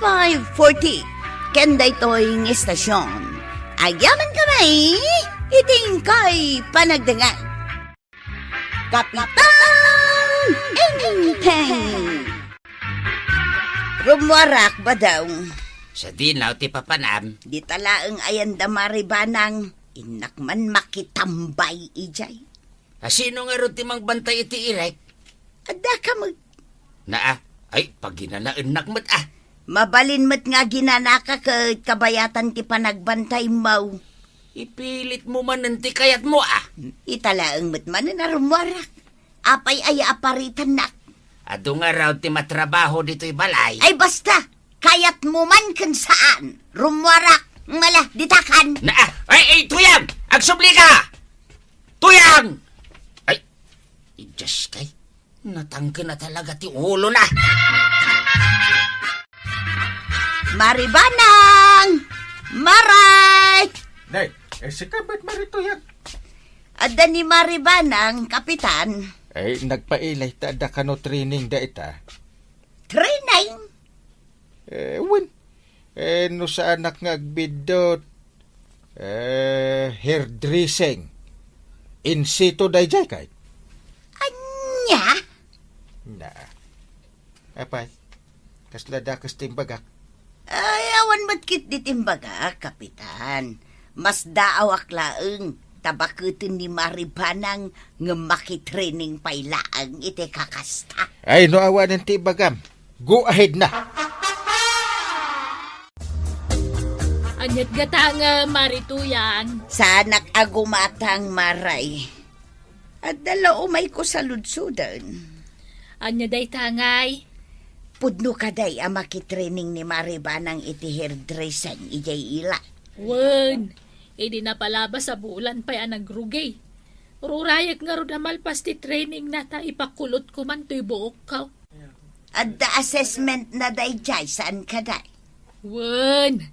[SPEAKER 1] 540 ken daytoy ng estasyon. Agyaman kamay iting kay panagdangan. Kapitan Enteng. Rumwarak ba daw?
[SPEAKER 7] Sa dinaw ti papanam.
[SPEAKER 1] Di talaang ayan da maribanang inakman makitambay ijay.
[SPEAKER 7] Sino nga ro ti mangbantay iti irek?
[SPEAKER 1] Ada ka mag...
[SPEAKER 7] Naa, ay paginanaan nakmat
[SPEAKER 1] Mabalin mo't nga ginanaka ka kabayatan ti panagbantay mo.
[SPEAKER 7] Ipilit mo man nanti kayat mo
[SPEAKER 1] Italaang mo't man na rumwarak. Apay ay aparitan nak.
[SPEAKER 7] Ado nga raw ti matrabaho dito'y balay.
[SPEAKER 1] Ay basta, kayat mo man kung saan. Rumwarak, mala, ditakan.
[SPEAKER 7] Ay, tuyang! Agsubli ka! Tuyang! Ay, Diyos kay, natangka na talaga ti ulo na.
[SPEAKER 1] Maribanang! Maray!
[SPEAKER 3] Nay, si kabat maritoyak.
[SPEAKER 1] Ada ni Maribanang, kapitan.
[SPEAKER 3] Ay, nagpailay ta da kano training da ita.
[SPEAKER 1] Training?
[SPEAKER 3] Win. No sa anak nga agbidot. Hairdressing. In situ dayjay kay.
[SPEAKER 1] Anya?
[SPEAKER 3] Na. Apay, kaslada kas timbagak.
[SPEAKER 1] Ay, awan matkit di timbaga, kapitan. Mas daawak laeng. Tabakutin ni Maribanang nga makitraining pailaang iti kakasta.
[SPEAKER 3] Ay, no awan ng tibagam. Go ahead na.
[SPEAKER 5] Anyat gata nga marituyan.
[SPEAKER 1] Sanak agumatang maray. At dala umay ko sa ludsudan.
[SPEAKER 5] Anya day tangay.
[SPEAKER 1] Pudno kaday ang makitraining ni Maribanang iti hairdressing ijay ila.
[SPEAKER 5] Wen, idi na palabas sa bulan pa'y nagrugay. Rurayak nga ro damalpas ti training na ta ipakulot ko man to'y buok ka.
[SPEAKER 1] At the assessment na day jay saan kaday?
[SPEAKER 5] Wen,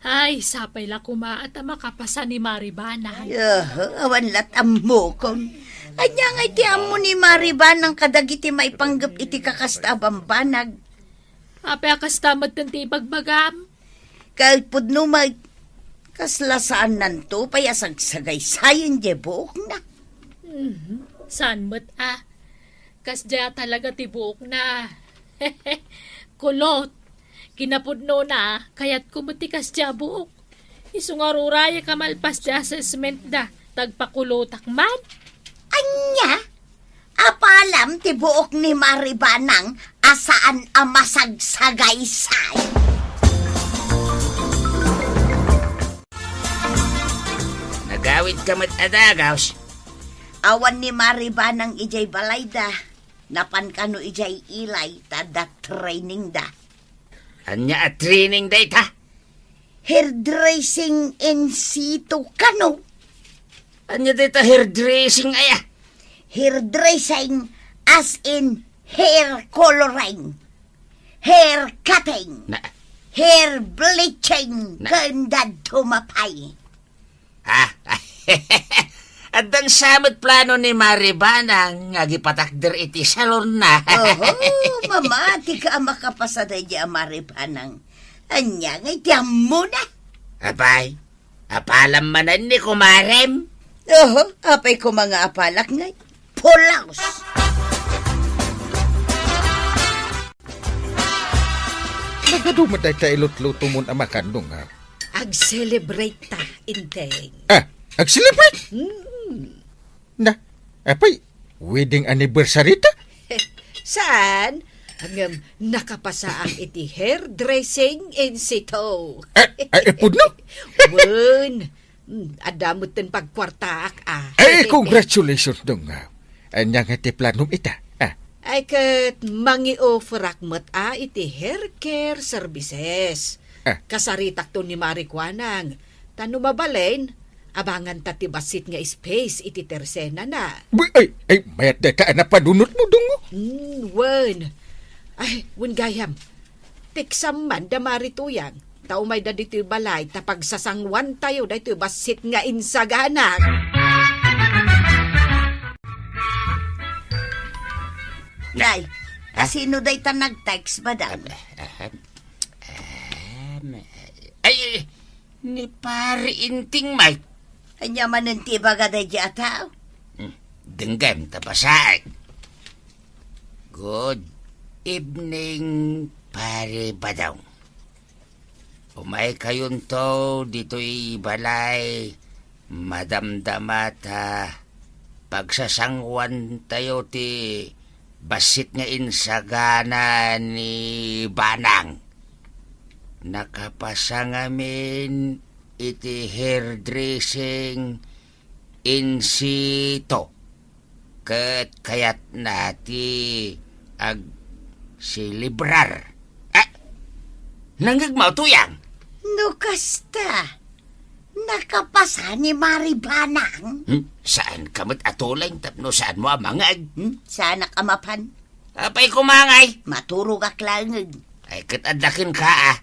[SPEAKER 5] ay sapay la kumaat ang makapasa ni Maribanang.
[SPEAKER 1] Awan latam mo kong. Anya nga iti amo ni Maribanang kadagiti may panggap iti kakasta bambanag.
[SPEAKER 5] Apay akastamad tanti bagbagam.
[SPEAKER 1] Kahit pudno may kaslasaan nanto payasagsagay sayon je buok na.
[SPEAKER 5] San mo't kasdya talaga ti buok na. Kulot. Kinapudno na, kaya't kumuti kasdya buok. Isungaruraya kamalpas di assessment da, tagpakulotak man.
[SPEAKER 1] Anya? Apalam ti buok ni Maribanang asaan ang masagsagay-say.
[SPEAKER 7] Nagawid ka mat adagaws.
[SPEAKER 1] Awan ni Maribanang ijay balayda. Napan kano ijay ilay tada training da.
[SPEAKER 7] Anya at training day ta?
[SPEAKER 1] Hairdressing in situ kano.
[SPEAKER 7] Anya day ta hairdressing
[SPEAKER 1] Hairdressing as in hair coloring, hair cutting, hair bleaching, kandad tumapay.
[SPEAKER 7] At dan samot plano ni Maribanang nga gipatakder iti salon na.
[SPEAKER 1] Mamati ka ang makapasaday di ang Maribanang. Anya nga itiyam mo na.
[SPEAKER 7] Apay, apalam manan ni kumarem.
[SPEAKER 1] Apay ko mga apalak nga. Pulaos.
[SPEAKER 3] Nagadumaday ta ilot-luto mo na makandong ha.
[SPEAKER 2] Ag-celebrate ta, Inteng.
[SPEAKER 3] Ag-celebrate? Na, apay, wedding anniversary ta?
[SPEAKER 2] Saan? Ang nakapasa ang iti hairdressing in situ.
[SPEAKER 3] Ay, pudno?
[SPEAKER 2] Wen, adamot ten pagkwartaak
[SPEAKER 3] Congratulations dong nga. Anya nga ti planom ita.
[SPEAKER 2] Ay kat mangi-offerak mat iti hair care services. Kasaritak to ni Marikwanang. Tano mabalain, abangan ta ti basit nga space iti tersena na.
[SPEAKER 3] Ay, mayat da ka na padunot mo dong.
[SPEAKER 2] Wen, Ay, Wingayam. Tiksam man da marituyang. Tao may da dito balay tapag sasangwan tayo da ito basit nga insaganak.
[SPEAKER 1] Day, sino day ta nag-text, madam?
[SPEAKER 7] Ay, ni pari inting may.
[SPEAKER 1] Anya mananti baga day jataw?
[SPEAKER 7] Denggam tapasag. Good evening, pare Badong. Umay kayon to dito'y balay. Madamdamata. Pagsasangwan tayo ti basit nga insagana ni Banang. Nakapasang amin iti hairdressing in sito. Ket kayat nati ag silibrar. Nanggagmaw tuyang.
[SPEAKER 1] No kasta. Nakapasa ni Mari Banang.
[SPEAKER 7] Saan kamot atulang tapno saan mo amangag?
[SPEAKER 1] Sana kamapan.
[SPEAKER 7] Apay kumangay.
[SPEAKER 1] Maturog aklangag.
[SPEAKER 7] Ay katadlakin ka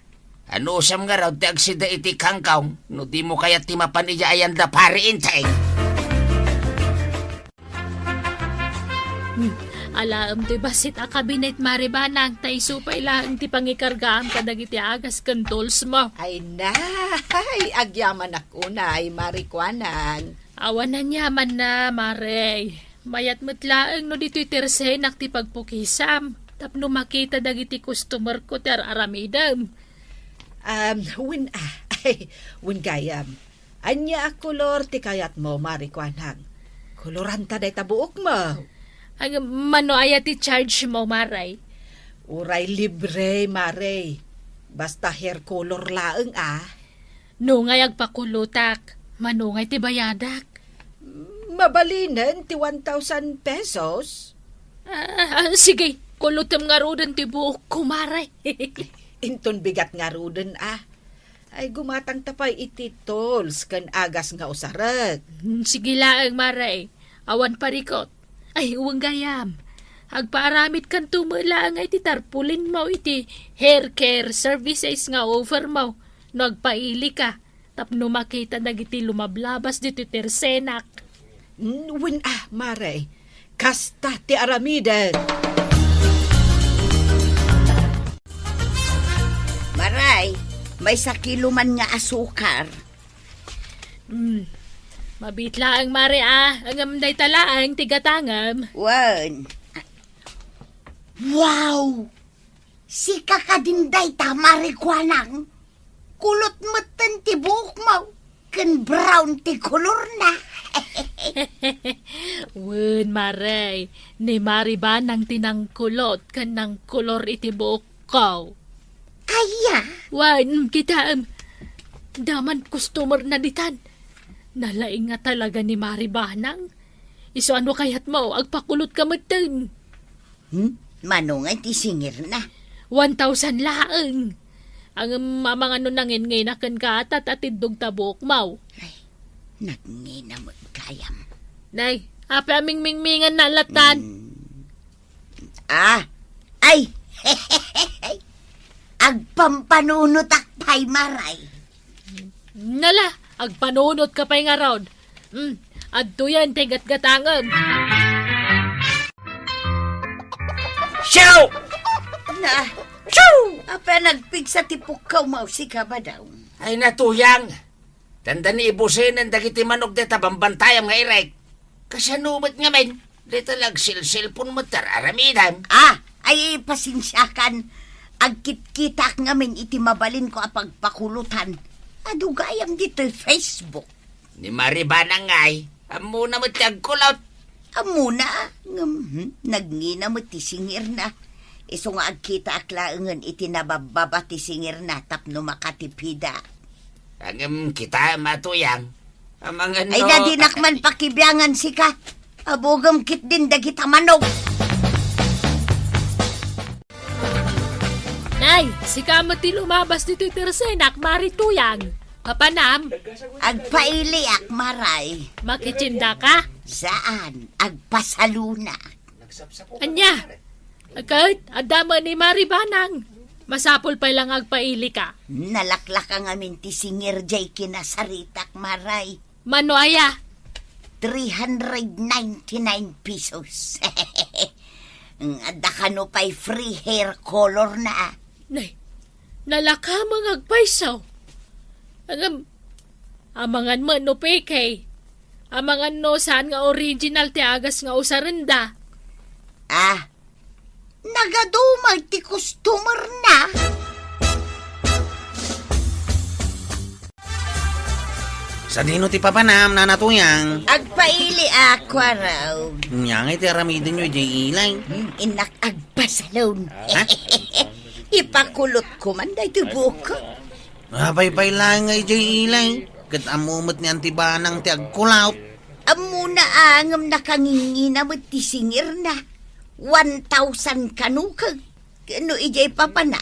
[SPEAKER 7] Ano usam nga raw ti agsida iti kangkaw. No di mo kaya timapan iya ayan da pari intay.
[SPEAKER 5] Alaam ti basit a kabinet maribanang tay supay lang ti pangikargaam kadag iti agas kantols mo.
[SPEAKER 2] Ay agyaman ako na ay marikwanan.
[SPEAKER 5] Awan na nyaman na, Mare. Mayat matlaang no dito'y tersenak ti pagpukisam. Tapno makita dagiti customer ko ti aramidam.
[SPEAKER 2] Gayam. Anya a kolor ti kayat mo, marikwanang. Koloranta day tabuok mo.
[SPEAKER 5] Ang mano aya ti charge mo, Maray?
[SPEAKER 2] Uray libre, Mare. Basta hair color laeng
[SPEAKER 5] Nungay agpakulutak. Manungay ti bayadak.
[SPEAKER 2] Mabalinan ti 1,000 pesos.
[SPEAKER 5] Sige, kulutem nga rodan ti buok ko, Maray.
[SPEAKER 2] Inton bigat nga rodan Ay gumatang tapay iti tolls kan agas nga usarag.
[SPEAKER 5] Sige laeng, Maray. Awan parikot. Ay, uwang gayam. Agpaaramid kan tumula nga iti tarpulin mo iti hair care services nga over mo. Nagpaili ka. Tapno makita dagiti lumablabas dito tersenak.
[SPEAKER 2] Mare. Kasta ti aramidan.
[SPEAKER 1] Maray, may sakiluman nga asukar.
[SPEAKER 5] Mabitla ang Mare Ang amday talaang tigatangam.
[SPEAKER 1] Wow! Si kakadinday ta marikwanang. Kulot matan ti buhok mo. Kan brown ti kulor na.
[SPEAKER 5] Maray. Ni Mari ba nang tinangkulot kan nang kulor iti buhok ko?
[SPEAKER 1] Aya?
[SPEAKER 5] Kita daman customer na ditan. Nalaing nga talaga ni Mari Banang. Iso ano kayat mo, agpakulot ka matan.
[SPEAKER 1] Manungay ti singir na.
[SPEAKER 5] 1,000 laeng. Ang mamang ano nangin ngayon akan katat at idog tabok mau.
[SPEAKER 1] Ay, nagnginamot kayam.
[SPEAKER 5] Nay, apa aming mingmingan na latan.
[SPEAKER 1] Ay, agpampanunot akpay Maray.
[SPEAKER 5] Nala, agpanunot ka pa'y nga raod. Adto yan, tigat-gatangam.
[SPEAKER 7] Siyaw!
[SPEAKER 1] Apa nagpigsa ti pukaw mausi ka ba daw?
[SPEAKER 7] Ay natuyang. Tanda ni ibusin ang dagiti manog deta bambantayam nga irek. Kasanumat nga men. Deta lag silsilpon mo tararamidan.
[SPEAKER 1] Ay pasensyakan. Agkit-kitak nga men iti mabalin ko apagpakulutan. Adugayam dito Facebook.
[SPEAKER 7] Ni Maribanang ngay. Amo na mo tiyagkulot.
[SPEAKER 1] Amo na. Nagngina mo ti singir na. Iso nga agkita aklaengan iti nabababa ti singir na tapno makatipida.
[SPEAKER 7] Ang kita matuyang. Amang ano...
[SPEAKER 1] Ay nadinakman pakibyangan si ka. Abogam kit din dagita manog.
[SPEAKER 5] Nay, si kamati lumabas dito tersenak marituyang. Kapanam?
[SPEAKER 1] Agpaili ak Maray.
[SPEAKER 5] Makitsinda ka?
[SPEAKER 1] Saan? Agpasaluna.
[SPEAKER 5] Anya? Kahit adama ni Maribanang, masapol pa lang agpaili ka.
[SPEAKER 1] Nalaklak ang amin ti singir jay kinasaritak, Maray.
[SPEAKER 5] Mano aya?
[SPEAKER 1] 399 pesos. Adda ka no pa'y free hair color na.
[SPEAKER 5] Nay, nalakamang agpaisaw. Amangan mo no peke. Amangan no saan nga original ti agas nga usarenda.
[SPEAKER 1] Nagadumag ti customer na.
[SPEAKER 4] Sa dino ti papanam, nanatuyang.
[SPEAKER 1] Agpaili ako raw.
[SPEAKER 4] Nyang iti aramidin nyo, jay ilay.
[SPEAKER 1] Inak agpasalon.
[SPEAKER 4] Ha?
[SPEAKER 1] Ipakulot ko man dahi ti buko.
[SPEAKER 4] Pay lang ngay, jay ilay. Kat amumot ni Antibanang ti agkulaw.
[SPEAKER 1] Amuna angam nakangingina mo ti singir na. 1,000 kanukag. Kano ijay papana?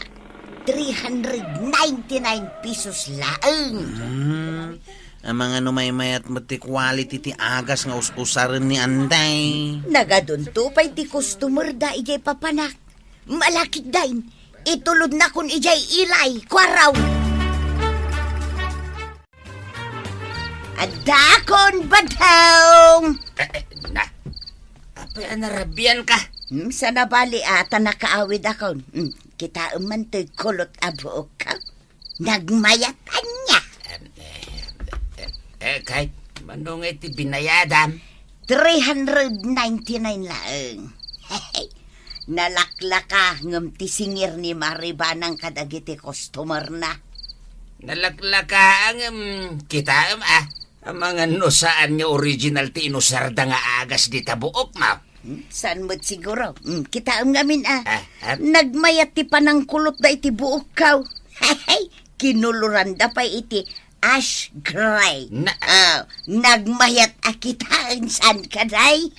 [SPEAKER 1] 399 pesos laang.
[SPEAKER 4] Ang mga numaymayat mo ti quality ti agas nga us-usaran ni Anday.
[SPEAKER 1] Nagadun to pa'y ti customer da ijay papanak. Malakit dain. Itulod na kun ijay ilay. Kwaraw. Adakon badong.
[SPEAKER 7] Apay anarabian ka.
[SPEAKER 1] Sa nabali ata nakaawid ako. Kita man to'y kulot abo ka. Nagmayatan niya.
[SPEAKER 7] Kahit manong iti binayadan.
[SPEAKER 1] 399 lang. Nalaklaka ngam ti singir ni Maribanang kadagiti customer na.
[SPEAKER 7] Nalaklaka ang kita ang mga saan nga original ti inusarda nga agas di tabuok mo.
[SPEAKER 1] Saan mo't siguro? Kita ngamin Nagmayat ti panang kulot da iti buok kaw. Kinuluranda pa iti ash gray. Nagmayat akitaan saan ka day?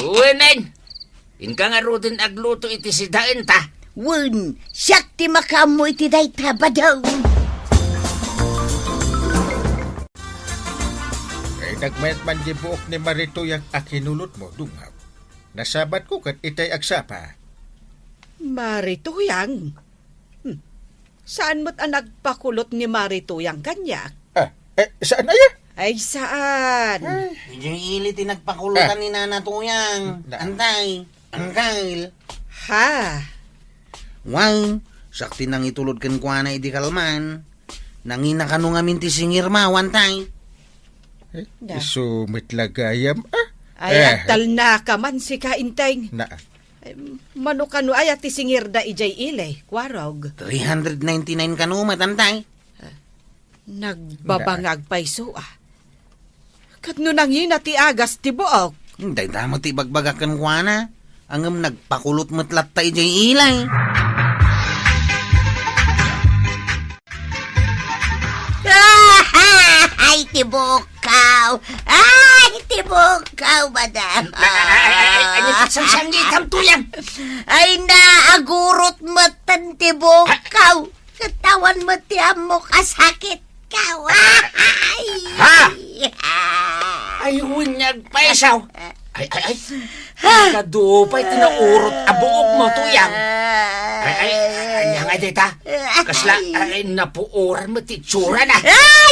[SPEAKER 7] Uwenen! Inka nga rudin agluto iti sidain ta.
[SPEAKER 1] Wun, siyak ti makamo iti day tabadaw.
[SPEAKER 3] Nagmayat man di buok ni Maritoy ang akinulot mo, dungaw. Nasabat ko kat itay agsapa.
[SPEAKER 2] Marituyang? Saan mo't ang nagpakulot ni Marituyang kanyak?
[SPEAKER 3] Saan na yan?
[SPEAKER 2] Ay, saan?
[SPEAKER 4] Yung ilit ti nagpakulutan ni nanatuyang. Antay, angkail.
[SPEAKER 2] Ha?
[SPEAKER 4] Wow, sakti nang itulod kan kwa na iti kalman. Nangina ka nung amin ti singir mawantay.
[SPEAKER 3] Isumit lagayam.
[SPEAKER 2] Ay, atal na ka man si Kainteng. Mano kano ay ati singir da ijay ilay, kwarog.
[SPEAKER 4] 399 kano matantay.
[SPEAKER 2] Nagbabangag paiso Kat nunang yun ati agas ti buok.
[SPEAKER 4] Hindi tamo ti bagbagakan kwa na. Angam nagpakulot matlat ta ijay ilay.
[SPEAKER 1] Ay, tibukaw! Ay, tibukaw, madam!
[SPEAKER 7] Ano kasangsangitam tuyang?
[SPEAKER 1] Ay, naagurot mo tan tibukaw! Katawan mo tiyam mo kasakit ka! Ay!
[SPEAKER 7] Ay, hunyag paisaw! Ay! Kadupay tinaurot abuok mo tuyang! Yang ay dita! Kasla, napuuran mo titsura na!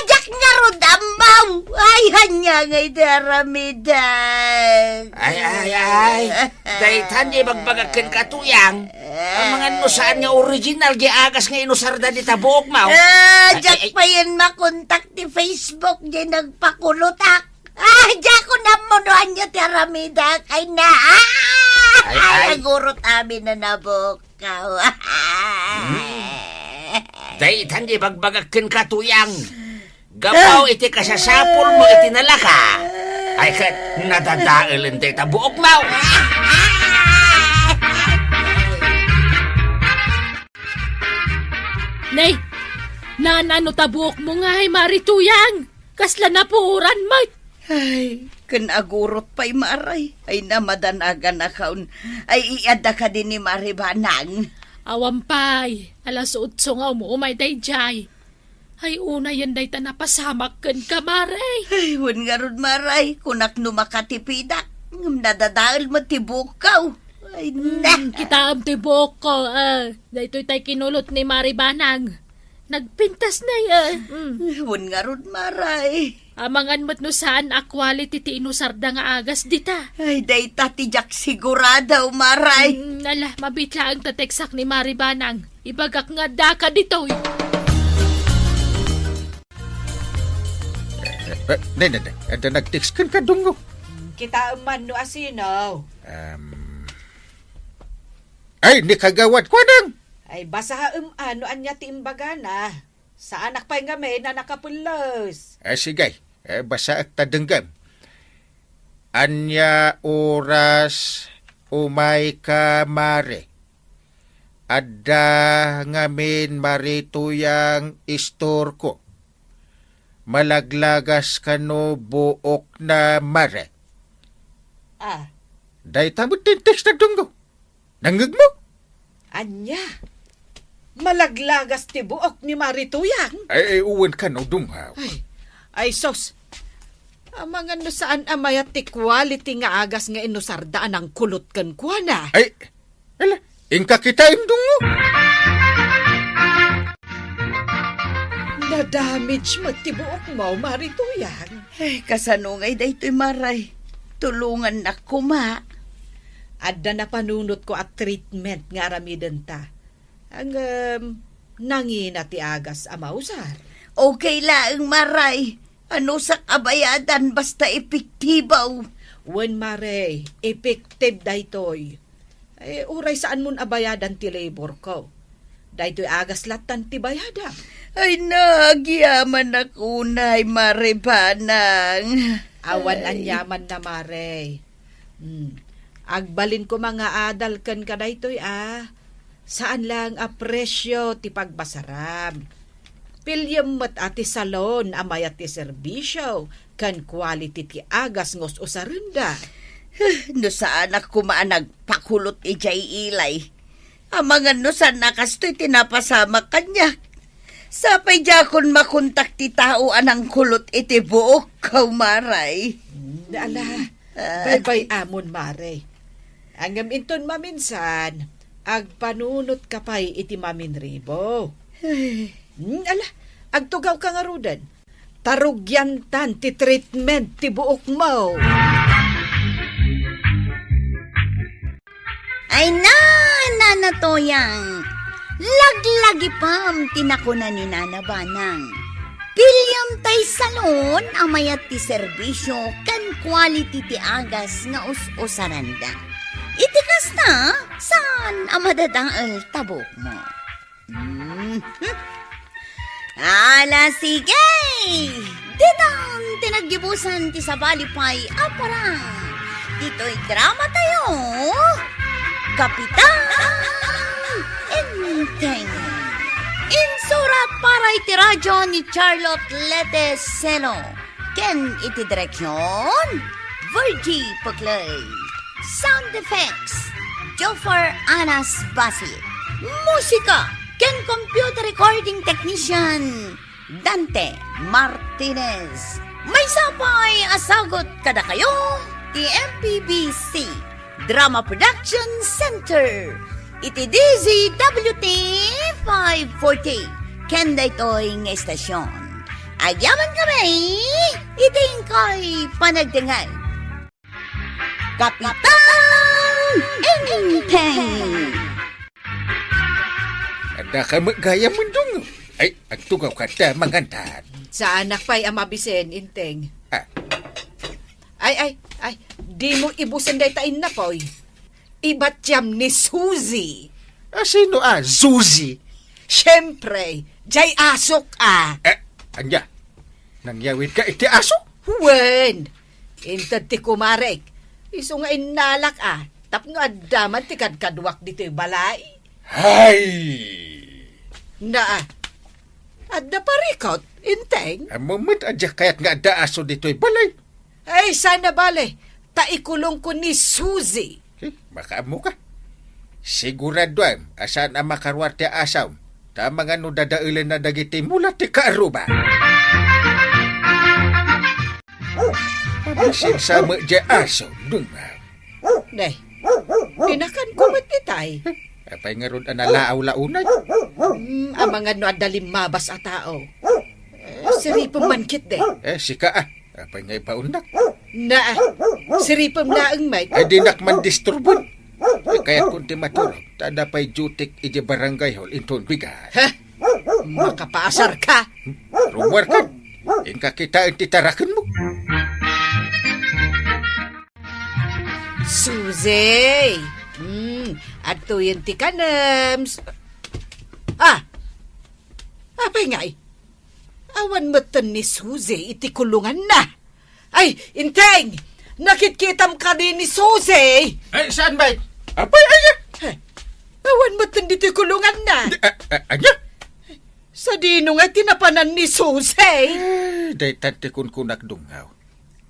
[SPEAKER 1] Jak nga ro damaw! Ay, hanya ngay daramidan!
[SPEAKER 7] Ay! Daytan di magbagakin ka tuyang! Ang mga saan nga original giagas nga inusarda di tabuok mo!
[SPEAKER 1] Jak pa yan makontak ti Facebook di nagpakulotak! Diyan ko na munuhan nyo ti aramida kay na. Ay, nagurot amin na nabukaw.
[SPEAKER 7] Daytan di magbagakin ka tuyang! Gapaw iti kasasapol mo iti nalaka! Ay kat nadadailin di tabuok mo!
[SPEAKER 5] Nay, nanano tabuok mo nga ay Marituyang. Kasla na puuran mo.
[SPEAKER 1] Ay, kanagurot pa'y maray. Ay namadanagan na kaun. Ay iada ka din ni Maribanang.
[SPEAKER 5] Awampay, alas 8 nga umay dayjay. Ay una yan day ta napasamak kan ka, maray.
[SPEAKER 1] Ay, hun nga ron maray. Kunak numakatipidak. Nadadaal mo tibukaw. Ay, na.
[SPEAKER 5] Kita am tibok ko. Dahito tay kinulot ni Mari Banang. Nagpintas na yan.
[SPEAKER 1] Huwag nga ron, Maray.
[SPEAKER 5] Amangan mo't no saan a quality ti inusarda nga agas dita.
[SPEAKER 1] Ay, day tatijak sigurado, Maray.
[SPEAKER 5] Nala, mabitla ang tateksak ni Mari Banang. Ibagak nga daka dito.
[SPEAKER 3] Ada nag-text kan ka dungo.
[SPEAKER 2] Kita man no asino.
[SPEAKER 3] Ay, ni kagawad ko nang.
[SPEAKER 2] Ay basa ano anya ti imbaga na. Sa anak pa'y nga may na nakapulos.
[SPEAKER 3] Sige, basa at tadenggam. Anya oras umay ka mare. Adda ngamin marituyang istor ko. Malaglagas kano buok na mare. Day tamot din text na dunggo. Nangag mo?
[SPEAKER 2] Anya? Malaglagas ti buok ni Marituyang?
[SPEAKER 3] Ay, uwan ka no dunghaw.
[SPEAKER 2] Ay sos. Amangan no saan amayat ti quality nga agas nga inusardaan ang kulot kan kuana.
[SPEAKER 3] Ay, ala, ingka kita imdungo.
[SPEAKER 2] Na-damage mo ti buok mo, Marituyang.
[SPEAKER 1] Ay, kasanungay day to'y Maray. Tulungan na kuma.
[SPEAKER 2] Adda na panunot ko at treatment nga aramidan ta. Ang nangina ti agas amausar.
[SPEAKER 1] Okay lang, Maray. Ano sa kabayadan basta epektibaw.
[SPEAKER 2] Wen Mare, effective daytoy. Uray saan mon abayadan ti labor ko. Daytoy agas latan ti bayada.
[SPEAKER 1] Ay, nagyaman na kunay, Mare Banang.
[SPEAKER 2] Awan anyaman na Mare. Agbalin ko mga adal kan ka daytoy Saan lang a presyo ti pagbasaram. Pilyam mat ati salon amayat ti serbisyo kan quality ti agas ngos usarenda.
[SPEAKER 1] No saan ako nagpakulot ijay ilay. Amangan no saan nakastoy tinapasama kanya. Sapay jakon makontak ti tao anang kulot iti buok kaw Maray.
[SPEAKER 2] Ala, bye-bye amon Mare. Angam inton maminsan, agpanunot kapay iti maminribo. Ala, agtugaw ka nga rudan. Tarugyantan ti treatment ti buok mo.
[SPEAKER 1] Ay nanatoyang. Laglagi pam tinakuna ni Nana Banang. Pilyam tay salon amayat ti serbisyo kan quality ti agas nga us-usaranda. Itikas na saan amadadaal tabok mo. Ala sige! Ditang tinaggibusan ti sabalipay aparang. Dito'y drama tayo. Kapitan Inteng. Insurat para iti radyo ni Charlotte Lete Seno. Ken iti direksyon Virgie Paclay. Sound effects Jofar Anas Basil. Musika ken computer recording technician Dante Martinez. May sapay asagot kada kayo ti MPBC Drama Production Center. Iti DZWT 540. Kenda ito'y nga estasyon. Agyaman kami, iting kay panagdingay. Kapitan Inteng.
[SPEAKER 3] Ada ka magaya mundong. Ay, agtugaw ka ta mangantan.
[SPEAKER 2] Sa anak pa'y amabisen, Inteng. Ay, di mo ibusan day tain na po'y. Iba't yam ni Suzy.
[SPEAKER 3] Sino Suzy?
[SPEAKER 2] Siyempre, jay asok
[SPEAKER 3] Anya, nangyawid ka iti aso?
[SPEAKER 2] Wen, intad ti kumarek. Iso nga inalak tapno addaman ti kadkadwak dito balay.
[SPEAKER 3] Hay!
[SPEAKER 2] Adda parikot, Inteng.
[SPEAKER 3] Moment adya kayat nga adda aso dito'y balay.
[SPEAKER 2] Ay, sana bale, taikulong ko ni Suzy.
[SPEAKER 3] Makaamo ka. Sigurado asan ang makarwarte asaw. Tama nga no dadailan na dagiti mula ti kaaruba. Abasin sama dya asaw. Dunga.
[SPEAKER 2] Day, Pinakan ko mat itay.
[SPEAKER 3] Apay nga ron analaaw-launay.
[SPEAKER 2] Ang mga no adalim mabas a tao. Siripom mankit de.
[SPEAKER 3] Sika apay nga ipaunak.
[SPEAKER 2] Na, siripom na ang may.
[SPEAKER 3] Di nakman disturbon. Kaya kunti matulog, tada pa'y jutik ije barangay hall inton bigas.
[SPEAKER 2] Ha? Makapaasar ka.
[SPEAKER 3] Rumor ka. Inka kita ang titarakan mo.
[SPEAKER 2] Suzy! Ato yung tikanams. Apay nga eh. Awan matan ni Suzy, itikulungan na. Ay, inteng! Nakitkitam ka din ni Suzy!
[SPEAKER 3] Saan ba? Apay, aya!
[SPEAKER 2] Awan matan dito kulungan na.
[SPEAKER 3] Anya?
[SPEAKER 2] Sa dinong ay tinapanan ni Suzy.
[SPEAKER 3] Day tante kun kunak dungaw.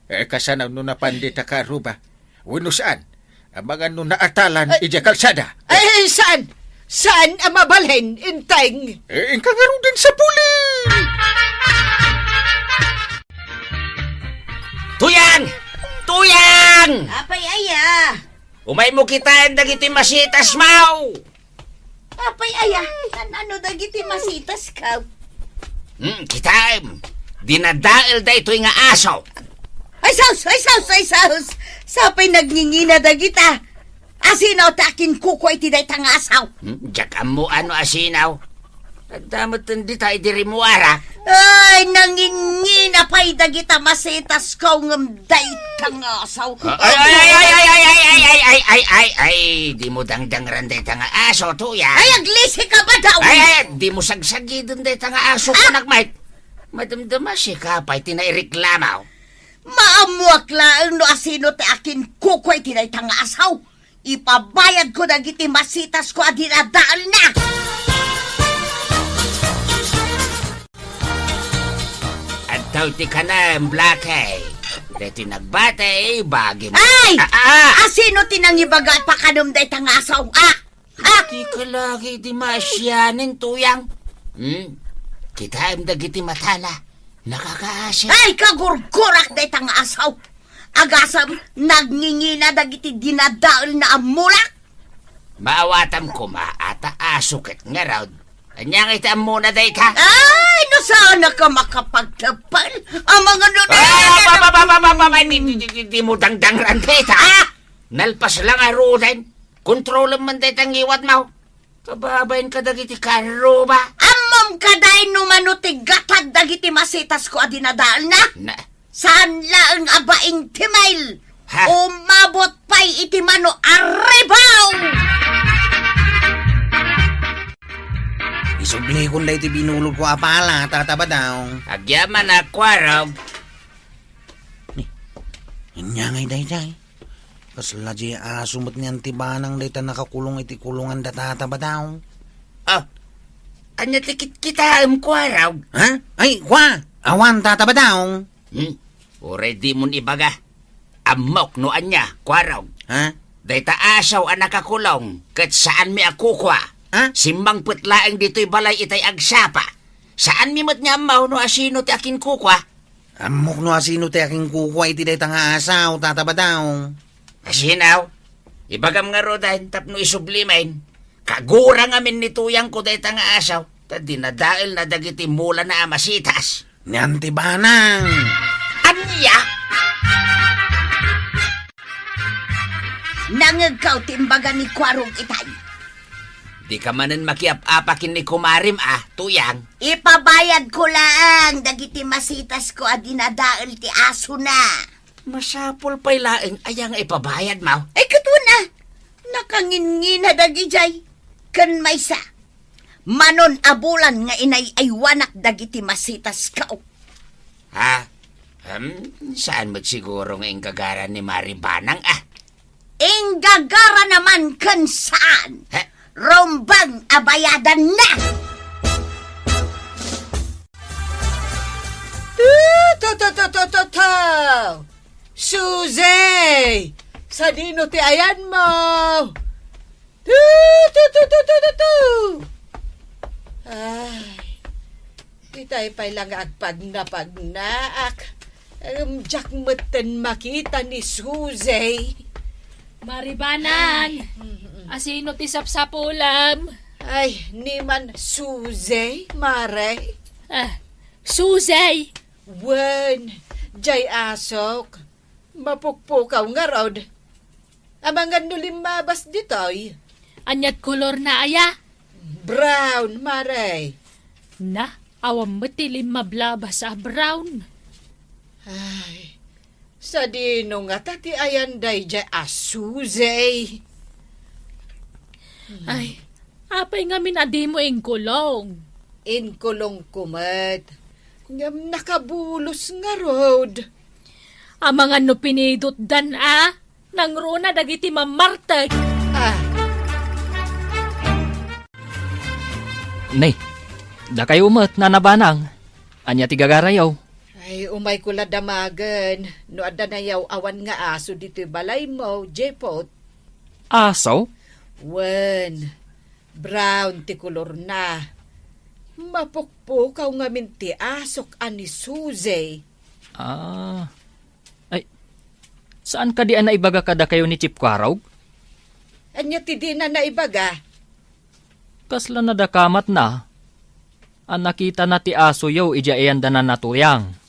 [SPEAKER 3] Kasanaw no napandita ka aruba. Wano saan? Ang mga no naatalan ija kalsada.
[SPEAKER 2] Ay, saan? Saan ang mabalhin, inteng?
[SPEAKER 3] Ingka nga rin sa puli!
[SPEAKER 7] Tuyang! Tuyang!
[SPEAKER 1] Apay aya.
[SPEAKER 7] Umay mo kita ang dagiti masitas mau!
[SPEAKER 1] Apay aya. Ano dagiti masitas ka?
[SPEAKER 7] Kita dinadail da ito'y nga aso.
[SPEAKER 1] Ay saus. Sapay nagngingina dagita. Asinaw takin kuko iti day tangasaw.
[SPEAKER 7] Diyak mo ano asinaw. Nagdamot hindi tayo diri mo ara.
[SPEAKER 1] Ay, nangingina pa'y dagita masitas ko ngam day tangasaw.
[SPEAKER 7] Ay, di mo dangdang day tanga aso, tuya.
[SPEAKER 1] Ay, aglisi ka ba daw?
[SPEAKER 7] Ay, di mo sagsagi dun day tanga aso ko nagmait. Madamdama si kapay tinaireklamaw.
[SPEAKER 1] Maamuak lang no asino te akin kukoy tinay tangasaw. Ipabayad ko dagiti masitas ko adinadaan na.
[SPEAKER 7] At daw ti ka na, Blackay. Dito nagbate, bagi mo.
[SPEAKER 1] Ay! Asino tinangibaga at pakanumday tangasaw?
[SPEAKER 7] Di ka lagi di masyanin, tuyang. Kita ang dagiti matala. Nakakaasya.
[SPEAKER 1] Ay, kagurgurak day tangasaw. Agasam, nagngingina dagiti dinadaol na amulak.
[SPEAKER 7] Maawatam ko maata asukit nga raw. Anyang ita muna day ka.
[SPEAKER 1] Ay, no sana ka makapagtapal. Ang mga
[SPEAKER 7] Di mo dangdang ranteta. Nalpas lang arudan. Kontrolan man day tangiwat mo. Kababayin ka dagiti karo ba?
[SPEAKER 1] Amom ka day numanutig gatad dagiti masitas ko adinadaol na. Saan lang abaing timail? Umabot pa'y itimano arribaw!
[SPEAKER 4] Isubli kong da iti binulog ko apala, tataba daw.
[SPEAKER 7] Agyaman akwarog.
[SPEAKER 4] Inyangay day. Kasla di asumot niyan tibanang day ta nakakulong iti kulungan da tataba daw.
[SPEAKER 7] Anya tikit kita kwarog.
[SPEAKER 4] Ha? Ay, kwa! Awan tataba daw.
[SPEAKER 7] Ure di mo ibaga. Amok no anya, kwarog.
[SPEAKER 4] Ha?
[SPEAKER 7] Dayta asaw ang nakakulong. Kat saan mi akukwa?
[SPEAKER 4] Ha?
[SPEAKER 7] Simbang putlaang dito'y balay itay agsapa. Saan mi mat nga amaw no asino ti akin kukwa?
[SPEAKER 4] Amok no asino ti aking kukwa iti day nga asaw, tataba daw.
[SPEAKER 7] Asinaw? Ibagam nga rodan, tapno isublimain. Kagurang amin ni tuyang ko dayta nga asaw. Ta dinadail na dagiti mula na amasitas.
[SPEAKER 4] Niyan tibanang.
[SPEAKER 7] Anya?
[SPEAKER 1] Nangagaw timbaga ni Kwarong itay.
[SPEAKER 7] Di ka manan makiap-apakin ni kumarim tuyang.
[SPEAKER 1] Ipabayad ko lang dagiti masitas ko adinadaol ti aso na.
[SPEAKER 7] Masapol pa'y laeng ayang ipabayad mo.
[SPEAKER 1] Ay katuna, nakangingina dagijay. Kan maysa, manon abulan nga inay aywanak dagiti masitas kao.
[SPEAKER 7] Ha? Saan magsiguro nga ingagara ni Maribanang
[SPEAKER 1] Inggagara naman kan saan? Rombang abayadan na!
[SPEAKER 2] Suzy! Sa dino ti ayan mo! Ay, itay pa'y lang agpagnaak. Diyak matan makita ni Suzy.
[SPEAKER 5] Maribanang, asino ti sapsapulam?
[SPEAKER 2] Ay, ni man Suzy, Maray.
[SPEAKER 5] Susay!
[SPEAKER 2] Wen, jay asok. Mapukpukaw nga rod. Amangan nulim mabas ditoy.
[SPEAKER 5] Anyat kolor na aya?
[SPEAKER 2] Brown, Maray.
[SPEAKER 5] Na, awam matilim mablaba sa brown.
[SPEAKER 2] Ay, sa dino nga tati ayan day jay Suzy.
[SPEAKER 5] Ay, apay nga minadi mo ing kulong.
[SPEAKER 2] Inkulong kumat. Ngam nakabulos nga rod.
[SPEAKER 5] Amangan no pinidot dan nang runa dagiti mamartag.
[SPEAKER 6] Nay, da kayo umat nanabanang. Anya ti gagarayaw.
[SPEAKER 2] Ay, umay kula damagan. No adda na yaw awan nga aso dito balay mo, Jepot.
[SPEAKER 6] Asaw?
[SPEAKER 2] Wen, brown ti kulor na. Mapukpukaw nga minti asok ani Suzy.
[SPEAKER 6] Ay, saan ka di na ibaga kada kayo ni Chip Kwarog?
[SPEAKER 2] Anya ti di na naibaga.
[SPEAKER 6] Kasla na dakamat na. Ang nakita na ti aso yaw ija iyan na natuyang.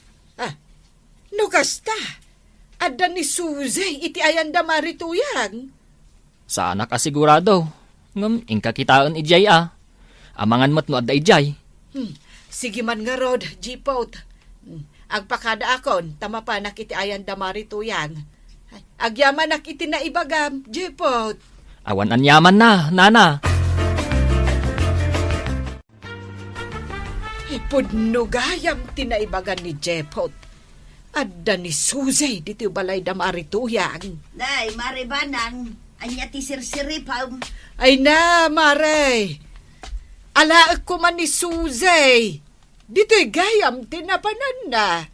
[SPEAKER 2] No kasta, adda ni Suzy iti ayan da marituyang.
[SPEAKER 6] Sana ka sigurado. Ngam, ingka kitaan ijay Amangan mat no adda ijay.
[SPEAKER 2] Sige man nga rod, Jipot. Agpakada akon, tama pa nakiti ayan da marituyang. Agyaman nakiti na ibagam, Jipot.
[SPEAKER 6] Awan anyaman na, nana.
[SPEAKER 2] Pudno gayam tinaibagan ni Jepot. Adda ni Suzy dito balay da marituyang.
[SPEAKER 1] Day, Maribanang, anya ti sirsiripam.
[SPEAKER 2] Ay na, Maray. Alaak ko man ni Suzy. Dito'y gayam tinapanan na.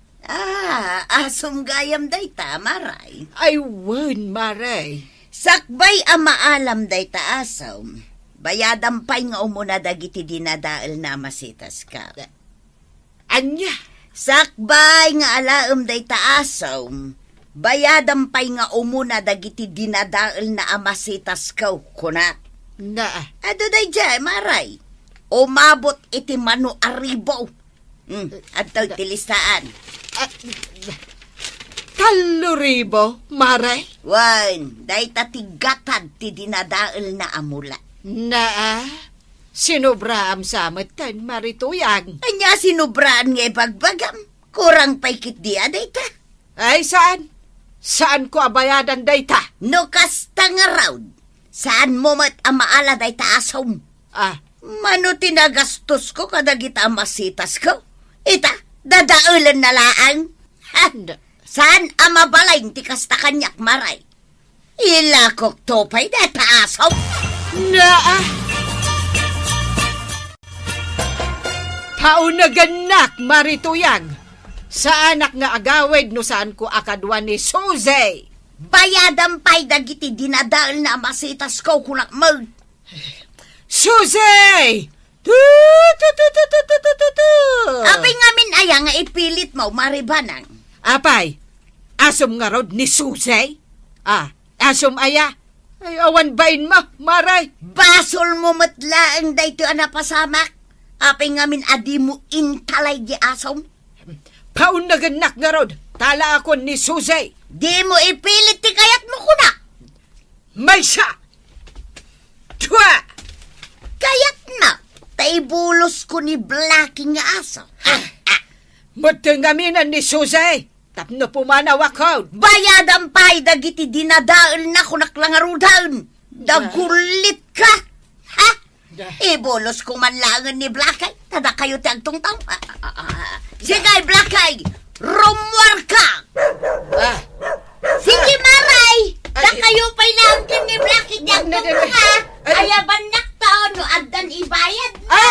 [SPEAKER 1] Asom gayam day ta, Maray.
[SPEAKER 2] Ay, wen, Maray.
[SPEAKER 1] Sakbay maalam day ta asom. Bayadampay nga umuna dagiti dinadaal na masitas ka.
[SPEAKER 2] Anya?
[SPEAKER 1] Sakbay nga alaam day ta asom. Bayadampay nga umuna dagiti dinadaal na amasitas ka kuna.
[SPEAKER 2] Na.
[SPEAKER 1] Ado day jay, Maray. Umabot iti mano aribo. Adto tilistaan.
[SPEAKER 2] 3,000, Maray?
[SPEAKER 1] Wan, day tatigatan ti dinadaal na amula.
[SPEAKER 2] Na, sinubra am samatan marituyang.
[SPEAKER 1] Anya sinubraan nga ibagbagam. Kurang paikit di aday ta.
[SPEAKER 2] Ay, saan? Saan ko abayadan day ta?
[SPEAKER 1] No kasta nga raud. Saan mo mat amaala day ta asom? Mano tinagastos ko kada kita masitas ko? Ita, dadaulan na laang. Saan amabalain ti kasta kanyak, Maray? Ilakok topay day ta asom.
[SPEAKER 2] Paunaganak, marituyang. Sa anak nga agawid no saan ko akadwa ni Suzy.
[SPEAKER 1] Bayadampay dagiti dinadaal na masitas ko kunak mag.
[SPEAKER 2] Suzy!
[SPEAKER 1] Apay ngamin aya nga ipilit mo, Maribanang.
[SPEAKER 2] Apay, asom nga rod ni Suzy? Asom aya? Ay, awan bain mo, Maray.
[SPEAKER 1] Basol mo matlaang dayto anapasamak. Apay ngamin adi mo intalay di asom.
[SPEAKER 2] Paunaganak nga rod, tala ako ni Suzy.
[SPEAKER 1] Di mo ipilit ti kayat mo kuna.
[SPEAKER 2] May siya! Twa!
[SPEAKER 1] Kayat na, taibulos ko ni Blackie nga aso.
[SPEAKER 2] Matangaminan ni Suzy. Tapno pumanawa ko.
[SPEAKER 1] Bayadampay dagiti dinadaal na kunaklangarudan. Dagulit ka. Ha? Ibolos ko man langan ni Blackie. Tada kayo tagtong tao. Sige, Blackie. Rumwar ka. Sige, Maray. Da kayo pa'y langkin ni Blackie. Tagtong ha. Ayaban naktaon no addan ibayad na.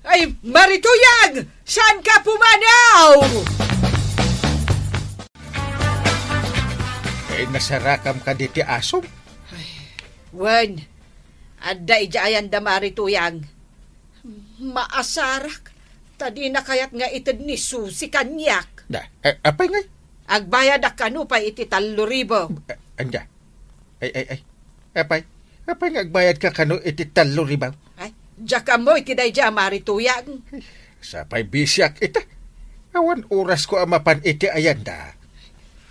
[SPEAKER 2] Ay, marituyag. Saan ka pumanaw?
[SPEAKER 3] Nasarakam ka diti asom?
[SPEAKER 2] Wen, adda ijayan da marituyang. Maasarak. Tadi na kayat nga itid ni Suzy kanyak.
[SPEAKER 3] Apay nga?
[SPEAKER 2] Agbayad akano pa iti 3,000.
[SPEAKER 3] Anja? Ay. Apay ngagbayad ka kano iti talo ribaw.
[SPEAKER 2] Ay, jaka mo iti dayja Marituyang.
[SPEAKER 3] Sapay bisyak ita. Awan oras ko amapan iti ayanda.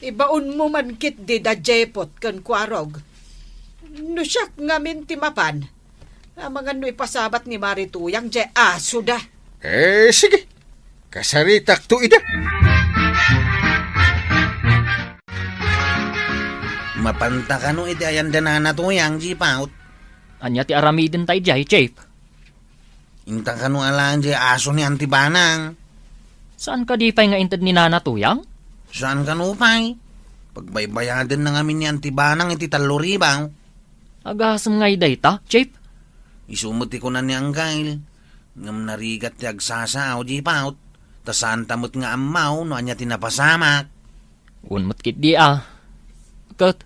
[SPEAKER 2] Ibaon mo man kit di da jepot kan kwarog. No siyak ngamin ti mapan. Mga no ipasabat ni Marituyang je aso da.
[SPEAKER 3] Sige. Kasaritak to ida.
[SPEAKER 4] Mapanta ka no iti ayanda na natuyang, Jipaut.
[SPEAKER 6] Anya ti aramidin tayo jay, Chip.
[SPEAKER 4] Inta ka no alaan di aso ni Antibanang.
[SPEAKER 6] Saan ka di pa'y nga intad ni Nana Tuyang?
[SPEAKER 4] Saan ka no, pay? Pagbaybayadan na ngamin ni Antibanang iti taluribaw.
[SPEAKER 6] Agasam nga'y dayta, Chip.
[SPEAKER 4] Isumuti ko na ni Angkail. Ngam narigat ti agsasaw, Jipaut. Tasaan tamot nga amaw no anya tinapasamak.
[SPEAKER 6] Unmot kit di Kat,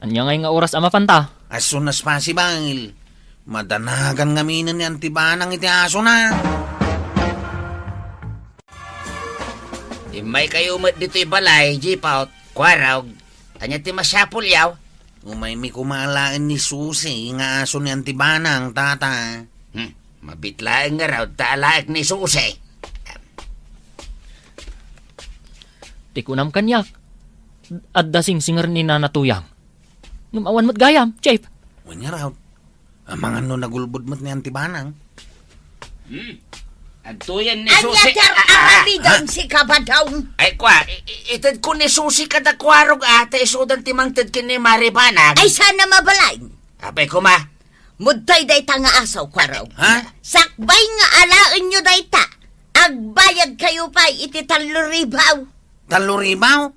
[SPEAKER 6] anya ngay nga oras amapanta.
[SPEAKER 4] As soon as possible. Madanagan ngaminan ni Antibanang iti aso na.
[SPEAKER 7] Imay kayo umat dito ibalay, Jipaut. Kwarog. Anya ti masyapol yaw.
[SPEAKER 4] Umay mi kumalaan ni Susi nga aso ni Antibanang, tata.
[SPEAKER 7] Mabitlaeng nga raw taalaak ni Susi.
[SPEAKER 6] Tikunam kanyak. At dasing singer ni Nana Tuyang. Ngumawan mo't gayam, Chip.
[SPEAKER 4] Wanya raw. Amangan no nagulbod mo't ni Antibanang.
[SPEAKER 7] Agtuyan ni
[SPEAKER 1] Anya
[SPEAKER 7] Susi.
[SPEAKER 1] tar aramidon si kabadaw.
[SPEAKER 7] Ay kwa, itad ko ni Susi kada kwarog ata isudan timang tad kini Maribanag.
[SPEAKER 1] Ay sana mabalay.
[SPEAKER 7] Apay ko ma.
[SPEAKER 1] Mudtay day ta nga asaw kwaraw.
[SPEAKER 4] Ha?
[SPEAKER 1] Sakbay nga alaan nyo day ta. Agbayad kayo pa iti taluribaw.
[SPEAKER 4] Taluribaw?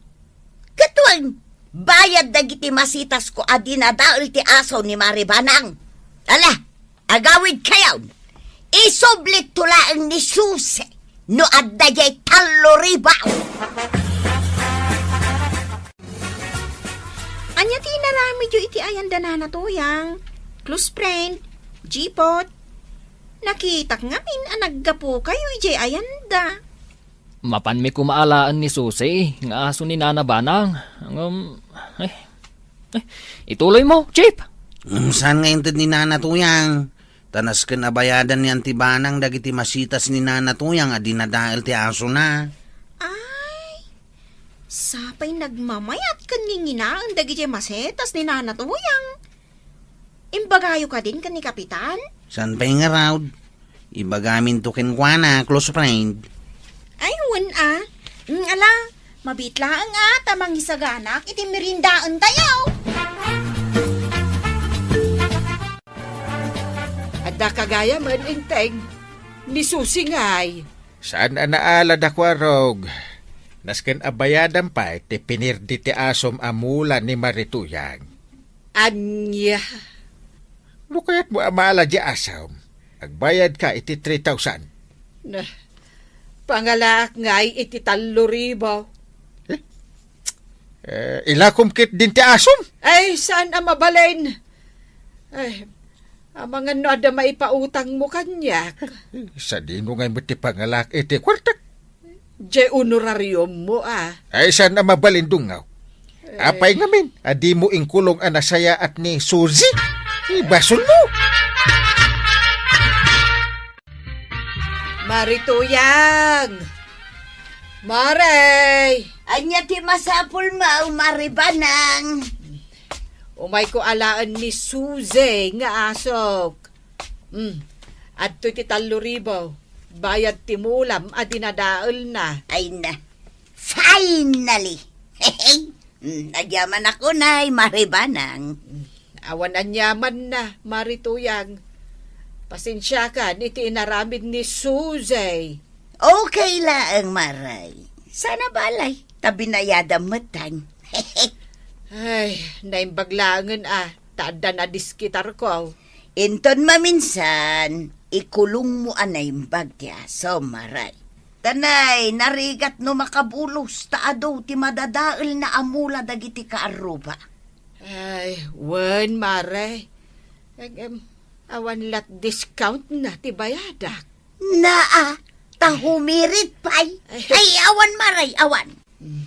[SPEAKER 1] Katuan, bayad dagiti masitas ko adinadaol ti asaw ni Maribanang. Ala, agawid kayaw. Isublit tulaang ni Susi no addayay taluribaw.
[SPEAKER 8] Anya ti narami jo iti ayanda na Natuyang. Close friend, Jipot. Nakitak ngamin anaggapo kayo iti ayanda.
[SPEAKER 6] Mapan mi kumaalaan ni Susi, nga aso ni Nana Banang. Ituloy mo, Chip.
[SPEAKER 4] Saan nga intad ni Nana Tuyang? Tanas ka nabayadan ni Antibanang dagiti masitas ni Nana Tuyang adinadael ti aso na.
[SPEAKER 8] Ay, sapay nagmamayat ka ni nginaang dagiti masetas ni Nana Tuyang. Imbagayo ka din ka ni Kapitan?
[SPEAKER 4] San pa nga raw? Ibagamin to kenkwana, close friend.
[SPEAKER 8] Ay, ala, mabitlaan nga, tamang isaganak, iti merindaan tayo.
[SPEAKER 2] Adda kagaya man inteng. Ni Susi ngay.
[SPEAKER 3] Saan naala da kwarog? Nasken abayadan pa iti pinirdi ti asom amula ni Marituyang.
[SPEAKER 2] Anya.
[SPEAKER 3] Lukayat mo amala di asom. Agbayad ka iti 3,000.
[SPEAKER 2] Na, pangalak ngay iti 3,000.
[SPEAKER 3] Ilakom kit din ti asom.
[SPEAKER 2] Ay, saan ang mabalain? Ay, amang ano ada maipautang mo kanyak.
[SPEAKER 3] Sa dino ngay mo ti pangalak iti kwartak.
[SPEAKER 2] Je honorarium mo
[SPEAKER 3] Ay, saan na mabalindungaw? Apay ngamin, adi mo ingkulong anasaya at ni Suzy. Ibasol mo.
[SPEAKER 2] Marituyang! Maray!
[SPEAKER 1] Anya ti masapul mau Maribanang.
[SPEAKER 2] Umay ko alaan ni Suzy nga asok. Adto ti 3,000. Bayad ti mulam at dinadaol na.
[SPEAKER 1] Ay na, finally. Nagyaman ako na Maribanang.
[SPEAKER 2] Awan anyaman na, Marituyang. Pasensya ka, iti inaramid ni Suzy.
[SPEAKER 1] Okay lang, Maray. Sana balay, tabi na yada matang.
[SPEAKER 2] Ay, naimbaglangan taada na diskitar ko.
[SPEAKER 1] Inton maminsan, ikulong mo anay bagtiaso, Maray. Tanay, narigat no makabulos, taado ti madadaal na amula dagiti kaaruba.
[SPEAKER 2] Ay, wan, Maray. Awan lat discount na ti bayadak.
[SPEAKER 1] Tahumirit pay. Ay, awan Maray, awan.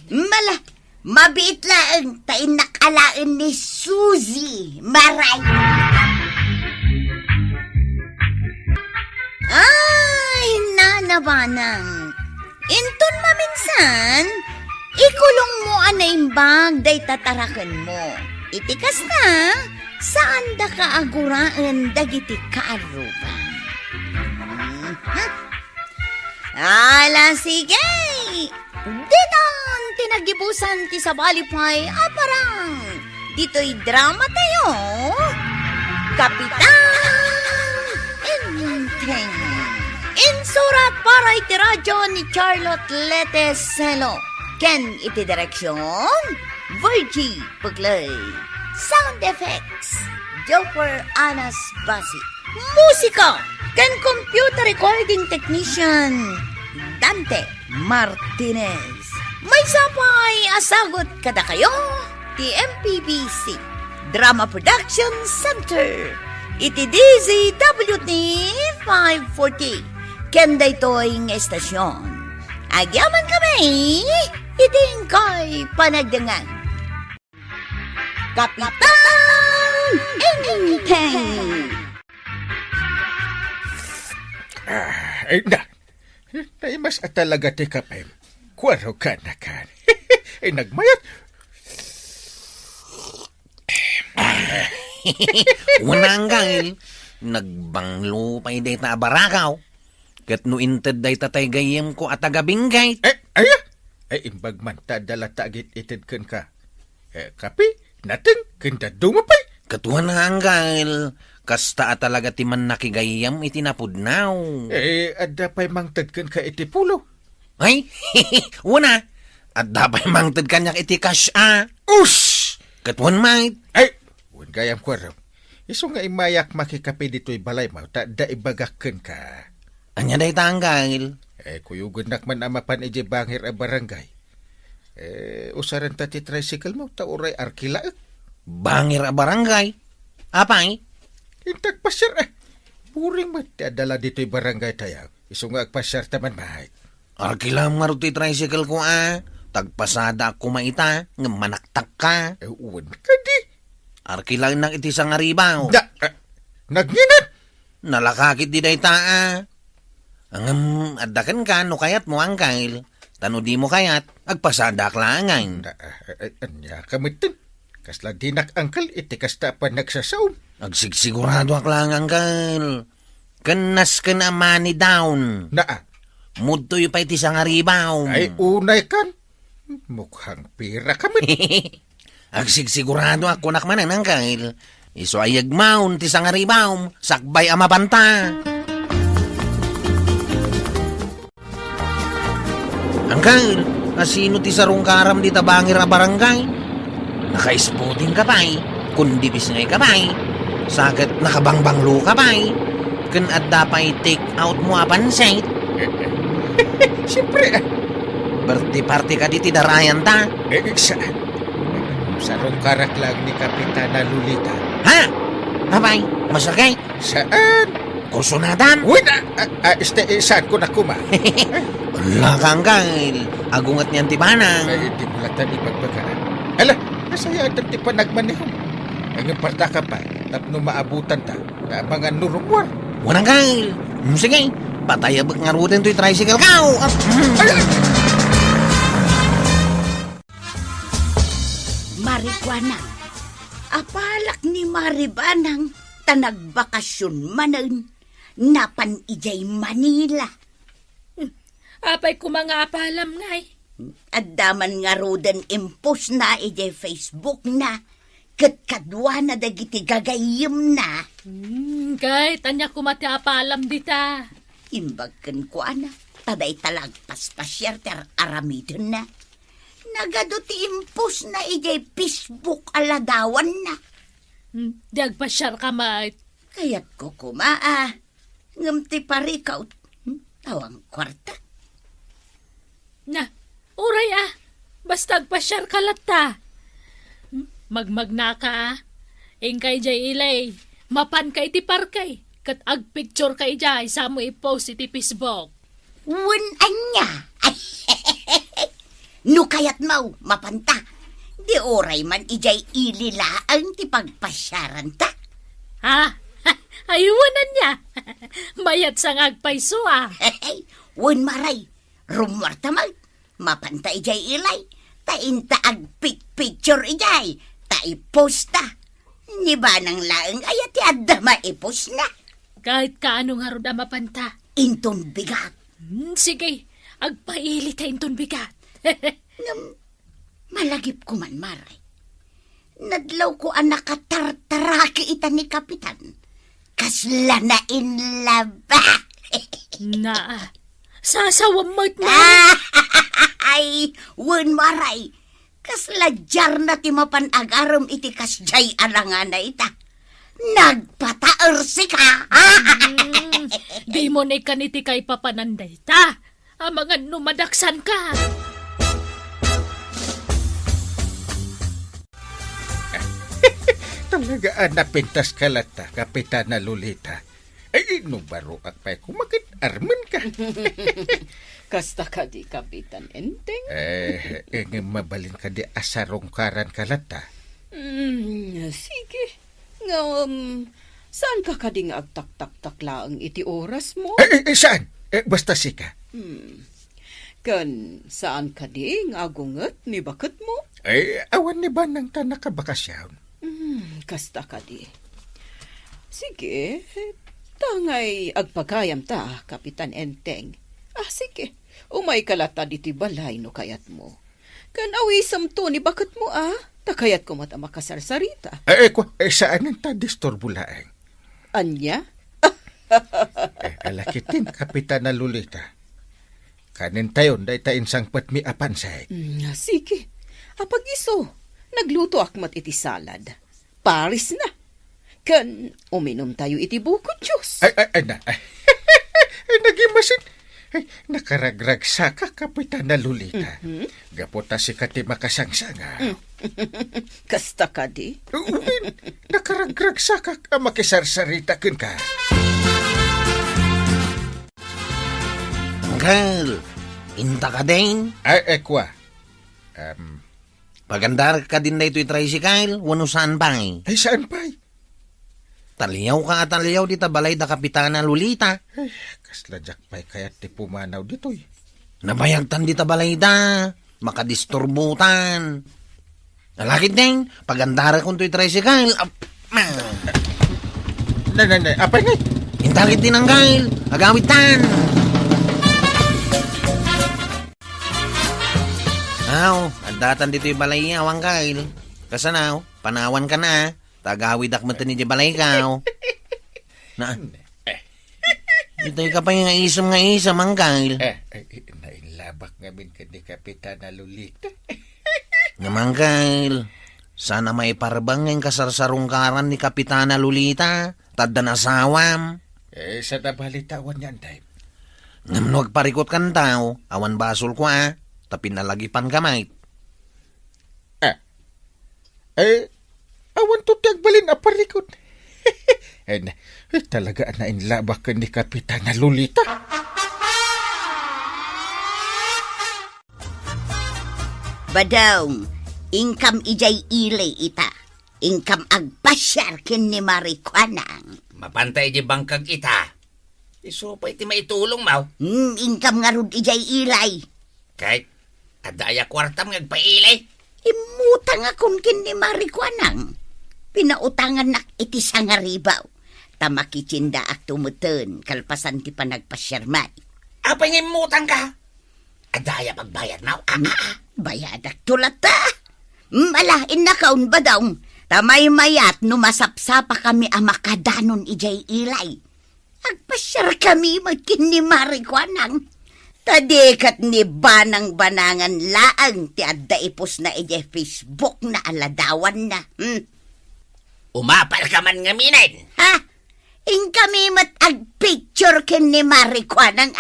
[SPEAKER 1] Mala, Mabiit laeng tain nakalaan ni Suzy Maray. Ay, nanabanang. Inton maminsan, ikulong mo anaimbag day tatarakan mo. Itikas na, saan da kaaguraan dagiti kaaruban? Ala, sige. Ditan, tinagibusan ti sa balipay, aparang. Dito'y drama tayo. Kapitan Enteng. Insurat para iti radyo ni Charlotte Leteselo. Ken iti direksyon, Virgie Puglay. Sound effects, Joper Anas Basi. Musika, ken computer recording technician, Dante Martinez. May sapay asagot kada kayo, ti MPBC Drama Production Center. Iti DZWT 540. Kenda ito'y ng estasyon. Agyaman kami, iting ko'y panagdangan. Kapitan Enteng.
[SPEAKER 3] Ay na. Ay mas atalaga ti kapem. Kwaro ka na ka. Ay nagmayat.
[SPEAKER 4] Unang gail, nagbanglo pa day ta barakaw. Kat no inted day tatay gayem ko at agabinggay.
[SPEAKER 3] Ay imbag man ta dala tagit itid ken ka. Kapi, natin, kenda dumapay.
[SPEAKER 4] Katuhan na ang gail, kasta at talaga timan nakigayam itinapudnaw.
[SPEAKER 3] Adda pa'y mangtad ken ka itipulo.
[SPEAKER 4] Ay, una, adda pa'y mangtad kanyak iti cash Ush! Katuhan mait.
[SPEAKER 3] Ay, wan gayam ko raw. Iso nga imayak makikapi dito'y balay mo, ta da ibagakken ka.
[SPEAKER 4] Anya day tanggal.
[SPEAKER 3] Kuyugon nakman amapan ije bangir a barangay. Usaran ta ti tricycle mo, ta uray arkila.
[SPEAKER 4] Bangir a barangay? Apay?
[SPEAKER 3] Intag pasyar Puring mo, ti adala dito'y barangay tayo. Iso nga agpasyar taman mahit.
[SPEAKER 4] Arkila maruti tricycle ko Tagpasada ako maita, nga manaktak ka.
[SPEAKER 3] Uwan ka di.
[SPEAKER 4] Arkila nang iti sang aribaw.
[SPEAKER 3] Nagninat!
[SPEAKER 4] Nalakakit di day taa. Ang adakan ka, no kayat mo ang kail. Tano di mo kayat, agpasada klangan.
[SPEAKER 3] Anya kamitin. Kasla dinak angkal, iti kasta pa nagsasaw.
[SPEAKER 4] Agsigsigurado ak lang angkal. Kanas ka na money down. Mudtoy pa iti sang aribaw.
[SPEAKER 3] Ay unay kan. Mukhang pira kami.
[SPEAKER 4] Agsigsigurado ako nakmanan angkal. Iso ay agmaun ti sang aribaw. Sakbay amabanta. Angkal, asino ti sarong karam di tabangir na barangay? Naka-spotting ka pa'y, kundibis ngay ka pa'y, sagat nakabangbanglo ka pa'y, kan at dapay take out mo apansay.
[SPEAKER 3] Siyempre,
[SPEAKER 4] Berti-parti ka di tidarayan ta.
[SPEAKER 3] Saan? Sarong karak lang ni Kapitana Lolita.
[SPEAKER 4] Ha? Abay, masakay?
[SPEAKER 3] Saan?
[SPEAKER 4] Kursunatan?
[SPEAKER 3] Uy, saan ko na kuma?
[SPEAKER 4] Wala kang kail. Agungat niyan tibanang.
[SPEAKER 3] Ay, di mo latan ipagbagaan. Ala, nasaya at ti panagmanihong. Ang parta ka pa, tapno maabutan ta, na mga nurungwar.
[SPEAKER 4] Walang kail. Sige, patayabag nga rutin to'y tricycle ka.
[SPEAKER 1] Marijuana. Apalak ni Maribanang tanagbakasyon manan napan ijay Manila.
[SPEAKER 5] Apay ko mga apalam ngay.
[SPEAKER 1] Addaman nga roden impos na ijay Facebook na. Katkadwa na dagiti gagayim na.
[SPEAKER 5] Kay, tanya ko mati apalam dita.
[SPEAKER 1] Imbagkan ko ana. Taday talagpas pasyerter aramidon na. Nagaduti impos na ijay Facebook aladawan na.
[SPEAKER 5] Diagpasyar ka mait.
[SPEAKER 1] Kaya't ko kumaa. Ngamti parikaw. Tawang kwarta.
[SPEAKER 5] Na, uray basta agpasyar ka lata. Magmagna ka Ingkay jay ilay. Mapan kay ti parkay. Kat agpicture kay jay. Samo i-post iti Facebook.
[SPEAKER 1] Wan anya. No kayat mau, mapanta. Di oray man ijay ililaang ti pagpasyaran ta.
[SPEAKER 5] Ha? Ayuwanan niya. Mayat sa ngagpaiso ah.
[SPEAKER 1] Hey, wen maray. Rumwarta mag. Mapanta ijay ilay. Tainta ag picture ijay. Taipost ta. Ni ba nang laeng ayat ti adda maipos na.
[SPEAKER 5] Kahit kaano nga ro mapanta.
[SPEAKER 1] Inton bigat.
[SPEAKER 5] Sige, agpaili ta inton bigat.
[SPEAKER 1] Malagip ko man, maray. Nadlaw ko ang nakatartaraki ita ni Kapitan. Kasla na inlaba.
[SPEAKER 5] Na, sasawamot na.
[SPEAKER 1] Ay, wen maray. Kasla jar na ti mapanagaram iti kasjay alangan na ita. Nagpataer si ka.
[SPEAKER 5] Di mo na kaniti kay papananday ta. Mga numadaksan ka.
[SPEAKER 3] Talaga napintas ka lata, Kapitana Lolita. Ay, no baro at pa'y kumakit arman ka.
[SPEAKER 2] Kasta ka di, Kapitan Enteng?
[SPEAKER 3] Mabalin ka di asarong karan ka lata.
[SPEAKER 2] Sige. Nga, saan ka kading agtak-tak-tak laang iti oras mo?
[SPEAKER 3] Saan? Basta sika.
[SPEAKER 2] Kan, saan ka di agunget ni bakit mo?
[SPEAKER 3] Awan ni ba nang ta nakabakasyon?
[SPEAKER 2] Kasta ka di. Sige, tangay agpagayam ta, Kapitan Enteng. Sige. Umay kalata diti balay no kayat mo. Kan awisam to ni bakit mo takayat ko mata makasarsarita.
[SPEAKER 3] Saan ang ta distorbulaeng?
[SPEAKER 2] Anya?
[SPEAKER 3] Alakitin, Kapitana Lolita. Kanin tayon, day ta insang patmi apansay.
[SPEAKER 2] Sige. Apag-iso, nagluto akmat iti salad. Paris na. Kan, uminom tayo iti bukod Diyos.
[SPEAKER 3] Nagimasin. Nakaragrag sa ka, Kapitana Lolita. Gapota si kati makasangsanga.
[SPEAKER 2] Kasta ka di?
[SPEAKER 3] Nakaragrag sa ka, makisarsarita kun ka.
[SPEAKER 4] Uncle, inta ka din.
[SPEAKER 3] Kwa.
[SPEAKER 4] Pagandar ka din na ito'y tricycle, wano saan pa eh?
[SPEAKER 3] Ay, saan pa eh?
[SPEAKER 4] Taliyaw ka at taliyaw dita balay da Kapitana Lolita.
[SPEAKER 3] Ay, kasladyak pa'y kaya't ti pumanaw dito'y.
[SPEAKER 4] Nabayagtan dita balay da, makadisturbutan. Nalakit din, pagandara kong to'y tricycle.
[SPEAKER 3] Apay ngay?
[SPEAKER 4] Intakit din ang gail, agawitan. Andatan dito'y balay awang gail. Kasanaw, panawan ka na. Tagawid akmatan ni di balay ka. Ito'y ka pa yung isam ang gail.
[SPEAKER 3] Nainlabak ngamin ka ni Kapitana Lolita.
[SPEAKER 4] Naman gail, sana may parabang ng kasarsarungkaran ni Kapitana Lolita. Tadda na sawam.
[SPEAKER 3] Sa nabalitawan yan, time.
[SPEAKER 4] Namnog parikot kan tao, awan basol ko tapi nalagipan kamay.
[SPEAKER 3] Awan to tiyagbalin aparikot. Talaga na inlabak ka ni Kapitana Lolita.
[SPEAKER 1] Badong, ingkam ijay ilay ita. Ingkam agpasyar kin ni Marikwanang.
[SPEAKER 7] Mapantay di bangkag ita. Iso pa iti maitulong mau.
[SPEAKER 1] Ingkam nga rod ijay ilay.
[SPEAKER 7] Kahit adaya kwartam ngagpailay.
[SPEAKER 1] Imutang akong kin ni Marikwanang. Pinautangan nak iti sangaribaw. Tamakichinda ak tumuten kalpasan ti panagpasyarmay.
[SPEAKER 7] Apay nga imutang ka? Adaya pagbayad now.
[SPEAKER 1] Bayad ak tulata. Malain na kaun ba daw? Tamay mayat numasapsapa kami amakadanon ijay ilay. Agpasyar kami magkin ni Marikwanang. Tadekat ni banang-banangan laang ti adda ipos na ije Facebook na aladawan na.
[SPEAKER 7] Umapal ka man nga minin.
[SPEAKER 1] Ha? Ing kami mat ag-picture ken ni Marikwanang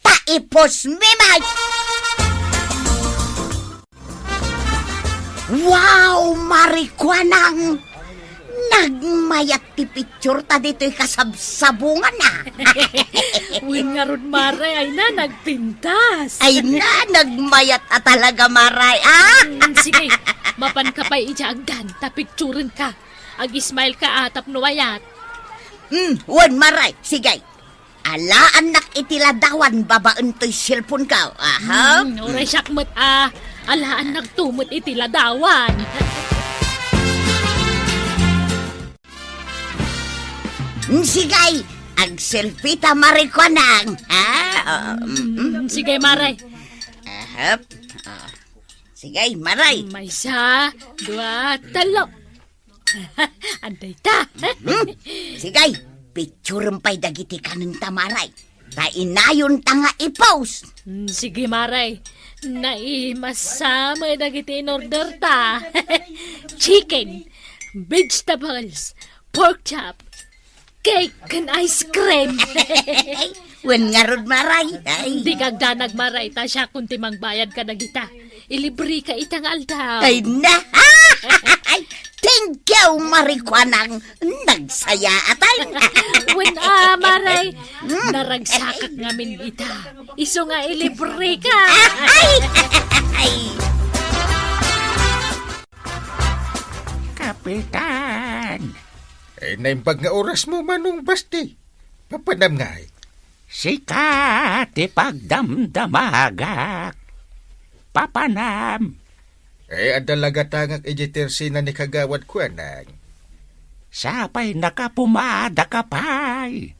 [SPEAKER 1] taipos mimay. Wow, Marikwanang! Nagmayat ti picture ta dito'y kasabsabungan na.
[SPEAKER 5] Wen nga ron, Maray, ay na, nagpintas.
[SPEAKER 1] Ay na, nagmayat at talaga, Maray.
[SPEAKER 5] Sige, mapan ka pa ijaagdan, tapicturin ka. Ag-smile ka atap nuwayat.
[SPEAKER 1] Wan, Maray, sige. Alaan nak itiladawan babaan to'y cellphone ka. Aha.
[SPEAKER 5] Oray syakmat alaan nagtumot itiladawan.
[SPEAKER 1] Sige, ag-selfie ta marikwanang.
[SPEAKER 5] Sige, Maray.
[SPEAKER 1] Ahap. Sige, Maray.
[SPEAKER 5] May isa, dua, talo. Anday ta.
[SPEAKER 1] Sige, picture pa'y dagiti kanang tamaray. Ta inayon ta nga i-post.
[SPEAKER 5] Sige, Maray. Naimasama dagiti in order ta. Chicken, vegetables, pork chop, cake and ice cream.
[SPEAKER 1] Wen nga rod, Maray. Ay.
[SPEAKER 5] Di kagdanag, Maray, ta siya kung timang bayad ka na kita. Ilibre ka itang aldaw.
[SPEAKER 1] Ay na. Ay, thank you, marikwanang. Nagsaya atay.
[SPEAKER 5] Wen Maray, naragsakak ngamin ita. Iso nga ilibre ka.
[SPEAKER 1] Ay.
[SPEAKER 3] Kapitan! Naimbag nga oras mo, Manong Basti. Papanam nga eh.
[SPEAKER 7] Sikat ipagdamdamagak. Papanam.
[SPEAKER 3] Adalaga tangak ijitersina ni kagawad ko, anang.
[SPEAKER 7] Sapay nakapumada ka pa'y.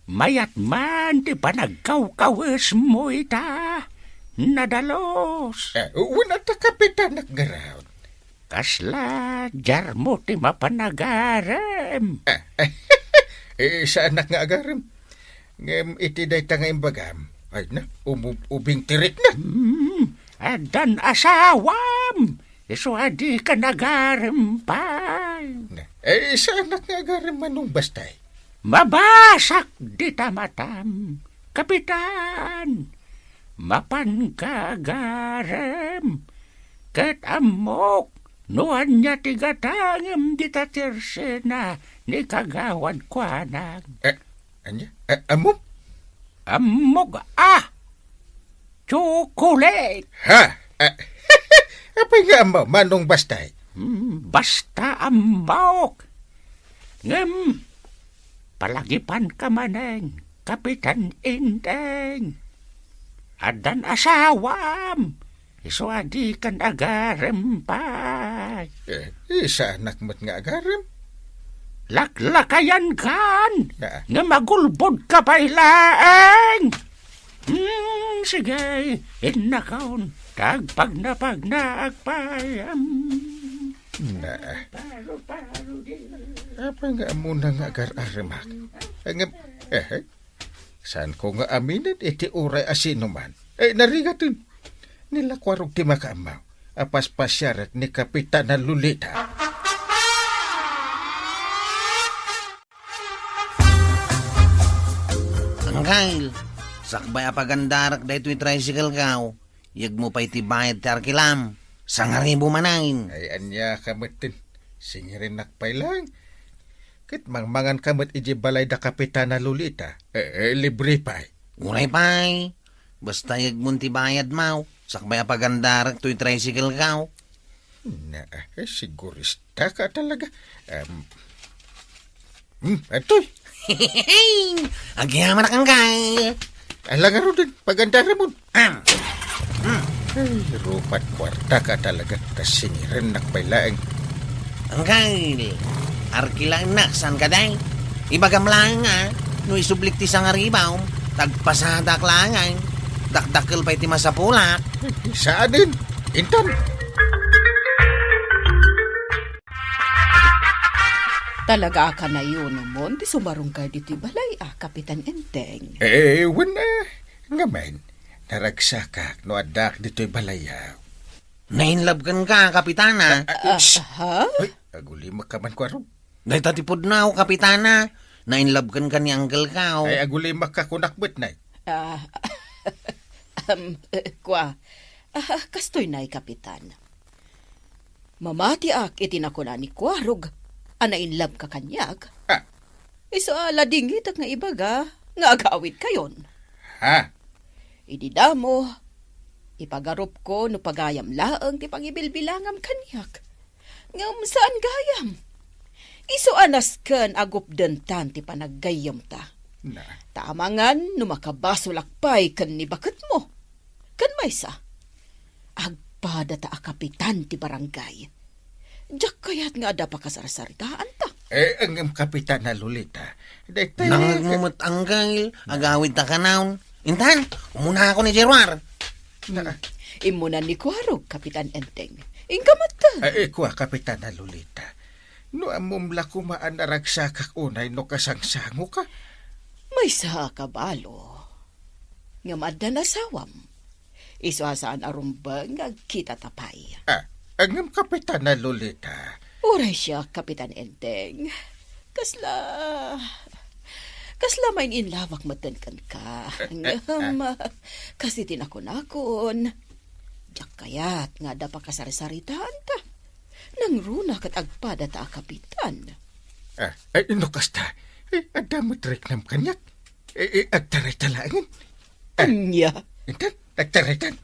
[SPEAKER 7] Mayat man di pa nagkaw-kawes mo ita. Nadalos.
[SPEAKER 3] Wala ta kapitan naggaround.
[SPEAKER 7] Kasla, jar mo ti mapanagarem.
[SPEAKER 3] Saan nga agarem? Ngem itiday ta nga imbagam. Ay na, ubing tirik na.
[SPEAKER 7] Adan asawam. Iso adi ka nagarem pa.
[SPEAKER 3] Saan nga agarem, Manong Bastay?
[SPEAKER 7] Mabasak di tamatam. Kapitan, mapan kagarem. Kat amok, nuan niya tigatangem di tatirsena ni kagawad kwanag.
[SPEAKER 3] Anya? Amok?
[SPEAKER 7] Amok chocolate.
[SPEAKER 3] Ha? Apay nga mo, Manong Bastay?
[SPEAKER 7] Basta amok. Ngem, palagipan ka maneng, Kapitan Indeng. Adan asawam. Iso adi kan agarem pa.
[SPEAKER 3] Isa anak mo't nga agarem?
[SPEAKER 7] Laklakayan kan. Nga magulbod ka pa ilaeng. Sige, inakaon. Tagpag na agpayam.
[SPEAKER 3] Apa nga muna nga agar-arimak? Saan ko nga aminan iti uray asino man? Narigatin. Nila kwarog ti makaamaw. Apas pasyarat ni Kapitan na Lolita.
[SPEAKER 4] Angkail, sakbay apagandarak da ito'y tricycle kaw. Yag mo pa iti bayad ti arkilam. Sangaribo manain.
[SPEAKER 3] Ay anya kamatin. Singirin nakpay lang. Kit mangmangan kamat iji balay da Kapitan na Lolita. Libre pa'y.
[SPEAKER 4] Uray pa'y. Basta yag mo ti bayad mau. Sakbay apagandarak to'y tricycle kaw.
[SPEAKER 3] Sigurista ka talaga. Atoy.
[SPEAKER 4] Agyaman na kang kay.
[SPEAKER 3] Alang aro din, pagandara mo. Ay, rupat kwarta ka talaga. Tas siniran nakpailaang.
[SPEAKER 4] Ang kay, arkilang na, saan ka day? Ibagam lang nga, no isublik ti sang aribaw, tagpasadak lang nga, dakdakil pa iti masapulak.
[SPEAKER 3] Saan din? Intan.
[SPEAKER 2] Talaga ka na yun naman, di sumarong ka dito balay, Kapitan Enteng.
[SPEAKER 3] Wala. Nga man, naragsakak no adak dito'y balayaw.
[SPEAKER 4] Nainlove ka, Kapitana.
[SPEAKER 2] Ha?
[SPEAKER 3] Ay, aguli makaman ko araw.
[SPEAKER 4] Dahil tatipod na ako, Kapitana. Nainlove ka ni Uncle Kao.
[SPEAKER 3] Ay, aguli makakunakbet na.
[SPEAKER 2] Kastoy na'y Kapitan. Mamati ak itinakuna ni Kwarog. in love ka kanyag.
[SPEAKER 3] Ah.
[SPEAKER 2] Iso ladingit at nga ibaga, nga agawid kayon.
[SPEAKER 3] Ha?
[SPEAKER 2] Idida mo, ipagarup ko no pagayam laang ti pangibilbilangam kanyag. Ngam saan gayam? Iso anas ken agup dentan ti panaggayam ta.
[SPEAKER 3] Na.
[SPEAKER 2] Tamangan no makabasulakpay ken ni bakit mo. Ken maysa, agpada ta a kapitan ti barangay. Diyak kayat nga ada pa kasarsaritaan ta.
[SPEAKER 3] Ang kapitan na Lolita.
[SPEAKER 4] Nangagmumot ang gail, agawid ta ka naon. Intan, umuna ako ni Gerwar.
[SPEAKER 2] Imunan ni Kuarog, Kapitan Enteng. Ingkamata.
[SPEAKER 3] Kuha, kapitan na Lolita. No amumla kumaan na ragsakak unay no kasangsango ka.
[SPEAKER 2] May sa kabalo. Nga madda na sawam. Iswasaan arumbang kita tapay.
[SPEAKER 3] Ang kapitan na Lolita.
[SPEAKER 2] Uray siya, Kapitan Enteng. Kasla main inlawak matenkan ka. Kasi tinakon-akon. Diyak kayat nga da pa kasarisaritaan ta. Nang runa kat agpada ta kapitan.
[SPEAKER 3] No kasta. Adamot reknam kanyak. Agtaray talangin.
[SPEAKER 2] Anya.
[SPEAKER 3] Intan, agtaraytan.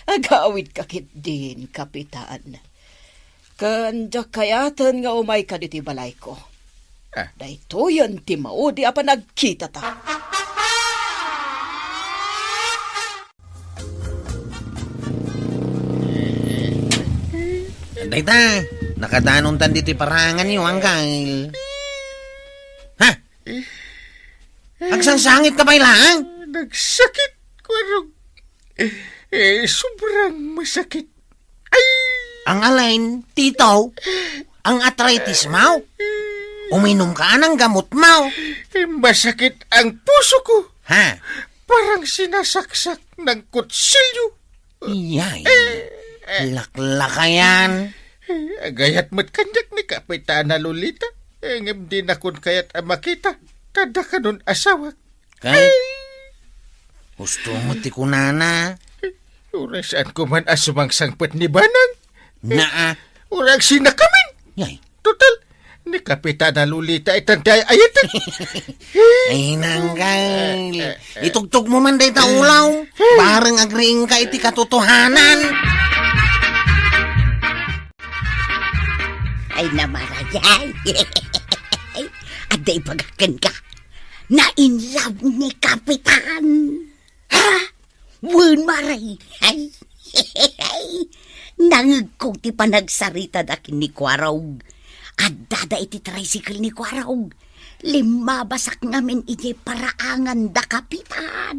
[SPEAKER 2] Agawid kakit din, Kapitan. Kan diyak kayatan nga umay ka diti balay ko. Dahito yan ti mao di apa nagkita ta.
[SPEAKER 4] Dayta, nakadanon tan dito parangan niyo ang gail. Ha? Agsangsangit ka ba ilang?
[SPEAKER 3] Nagsakit, Kuarog. Sobrang masakit. Ay!
[SPEAKER 4] Ang alain, tito, ang arthritis mo. Uminom ka ng gamot mo.
[SPEAKER 3] Masakit ang puso ko.
[SPEAKER 4] Ha?
[SPEAKER 3] Parang sinasaksak ng kutsilyo.
[SPEAKER 4] Iyay. Lakla ka yan.
[SPEAKER 3] Gayat mo't kanyak ni Kapitan na Lolita. Ngam din akon kayat makita. Tada ka nun asawak.
[SPEAKER 4] Kay? Gusto mo ti kunana.
[SPEAKER 3] Urasaan ko man asumang sangpet ni Banang.
[SPEAKER 4] Naa.
[SPEAKER 3] Urang sinakamin.
[SPEAKER 4] Yay.
[SPEAKER 3] Total, ni Kapitan na Lolita itanday ayatan.
[SPEAKER 4] Ay nanggal. Itugtog mo man day ta ulaw. Bareng agring ka iti katotohanan.
[SPEAKER 1] Ay namarayay. Aday pagakan ka. Na-in-love ni Kapitan. Ha? Wun maray. Ay. Nangag kong ti panagsarita dakin ni Kuarog. At dada iti tricycle ni Kuarog. Limabasak ngamin iti paraangan da Kapitan.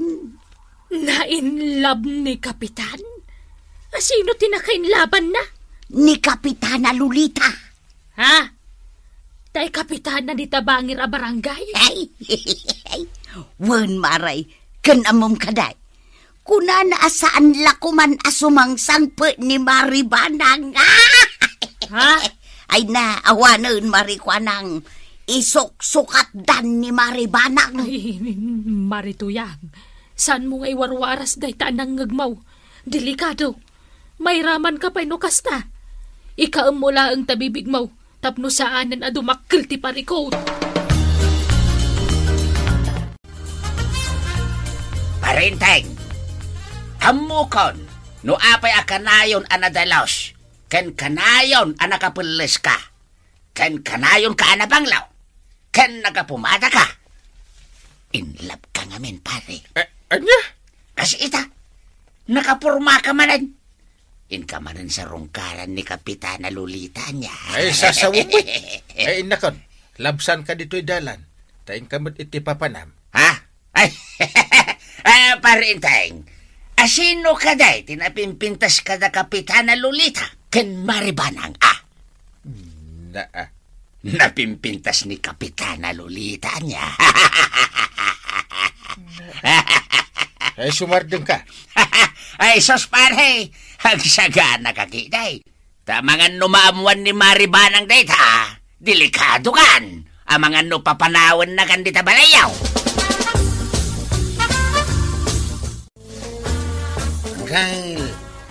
[SPEAKER 5] Na-in-love ni Kapitan? Sino tinakainlaban na?
[SPEAKER 1] Ni Kapitan na Lolita.
[SPEAKER 5] Ha? Tay Kapitan na ditabangir a barangay?
[SPEAKER 1] Ay, wan maray, kanamom kaday. Kuna na asaan lakuman asumang sangpe ni Maribanang.
[SPEAKER 5] Ha?
[SPEAKER 1] Ay na, awanan Marikwanang, isok-sukat dan ni Maribanang.
[SPEAKER 5] Ay, Marituyang, saan mo ngay warwaras day taan ng ngagmaw? Delikado. May raman ka pa no kasta. Ikaam mo laang tabibig mo. Tapno saanan a dumakkel ti parikot.
[SPEAKER 7] Parinteng, amukon, no apay a kanayon anadalos, ken kanayon anakapulis ka, ken kanayon ka anabanglaw, ken nagapumada ka. In love ka ngamin, pare.
[SPEAKER 3] Anya?
[SPEAKER 7] Kasi ita, nakapurma ka manan. In ka manan sa rungkaran ni Kapitan na Lolita niya.
[SPEAKER 3] Ay, sasawupit. Ay, nakon, labsan ka dito'y dalan. Taing kamot iti papanam.
[SPEAKER 7] Ha? Ay, Parinteng, asino ka day, tinapimpintas ka na Kapitan na Lolita, ken Maribanang, Napimpintas ni Kapitan na Lolita niya.
[SPEAKER 3] Ay, sumardeng ka.
[SPEAKER 7] Ay, sos pare, hagsagana ka kiday. Tamangan no maamuan ni Maribanang data, delikado kan. Amangan no papanawan na kan dita balayaw.
[SPEAKER 4] Angkal,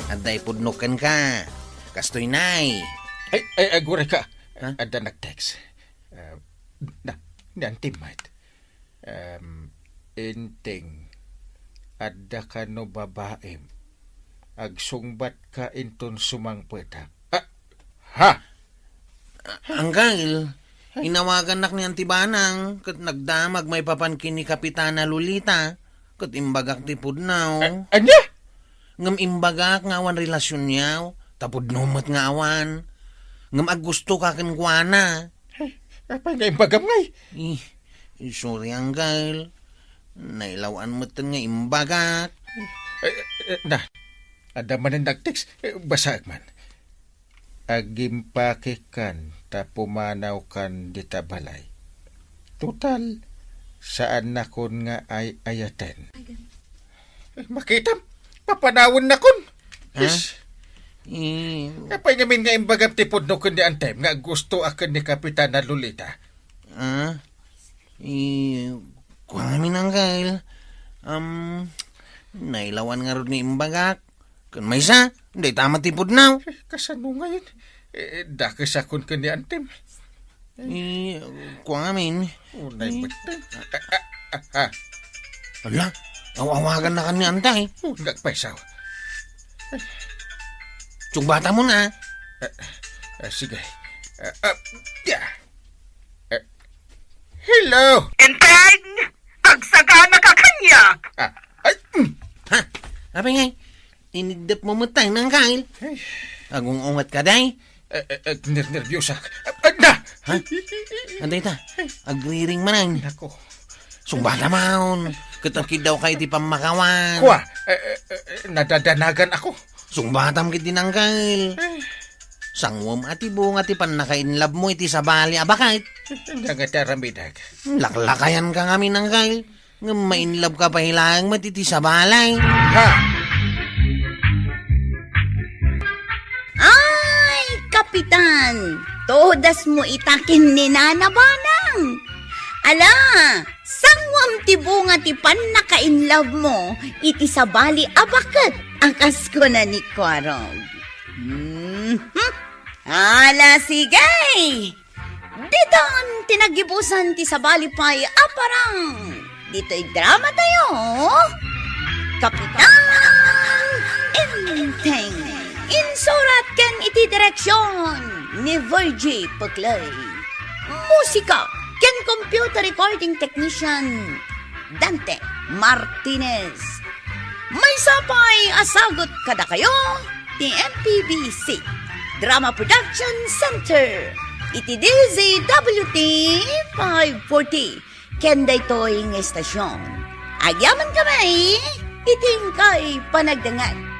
[SPEAKER 4] aday pudnukan ka. Kastoy nay.
[SPEAKER 3] Ay, gure ka.
[SPEAKER 4] Ha?
[SPEAKER 3] Ada nag-text. Nantimat. Inting. Ada ka no babaem. Agsungbat ka inton sumangpeta. Ha?
[SPEAKER 4] Anggal, inawagan nak ni Antibanang, kat nagdamag may papankin ni Kapitana Lolita, kat imbagak ti pudnaw.
[SPEAKER 3] Anya?
[SPEAKER 4] Ngam imbagak nga awan relasyon niyaw, tapod numat nga awan. Ngam aggusto ka ken kuana.
[SPEAKER 3] Apay nga imbagam ngay?
[SPEAKER 4] Sorry, Anggal. Nailawan mo nga imbagak.
[SPEAKER 3] Ada man ang nag-text. Basag man. Agimpake kan ta pumanaw kan dita balay. Total, saan na kon nga ay ayaten? Makitam, papanawon na kon.
[SPEAKER 4] Ha?
[SPEAKER 3] Kapay namin nga imbagam tipod no kundi antem nga gusto akin ni Kapitana Lolita.
[SPEAKER 4] Kuha namin, Anggal. Nailawan nga ron ni imbagak. Kun may isa, hindi tama tipod na.
[SPEAKER 3] Kasano ngayon? Dakis akon kundi antem.
[SPEAKER 4] Kuha namin.
[SPEAKER 3] Unay batay.
[SPEAKER 4] Ala, awawagan na ka ni Antay.
[SPEAKER 3] Nagpaisaw.
[SPEAKER 4] Tsugbata mo na.
[SPEAKER 3] Sige. Hello!
[SPEAKER 2] Enteng! Agsagana ka kanya!
[SPEAKER 4] Ha? Apa nga? Inigdap mo matay ng kail. Agong ungat ka, day.
[SPEAKER 3] Nervyosa.
[SPEAKER 4] Ha? Anday ta? Agriring manang.
[SPEAKER 3] Ako.
[SPEAKER 4] Sumbata maon. Katakid daw kayo ti pamakawan.
[SPEAKER 3] Kuha, nadadanagan ako.
[SPEAKER 4] Sumbatam kiti ng kail. Sangwam ati buong ati pan nakainlab mo iti sabali abakait.
[SPEAKER 3] Nangataramidag.
[SPEAKER 4] Laklakayan ka kami ng kail. Nga mainlab ka pa hilang matiti sabalay.
[SPEAKER 3] Ha?
[SPEAKER 1] Ay, Kapitan! Todas mo itakin ni Nana Banang. Ala, sangwam ti bunga ti pan naka-inlove mo, iti sabali abakat, akas ko na ni Kwarog. Ala, sige! Diton, tinagibusan ti sabali pa'y aparang. Dito'y drama tayo. Kapitan Enteng. Insurat ken iti direksyon ni Virgie Paglay. Musika ken computer recording technician Dante Martinez. May sapay asagot kada kayo ti MPBC Drama Production Center. Iti DZWT 540 ken daytoy nga estasyon. Agyaman kami iting kay panagdangan.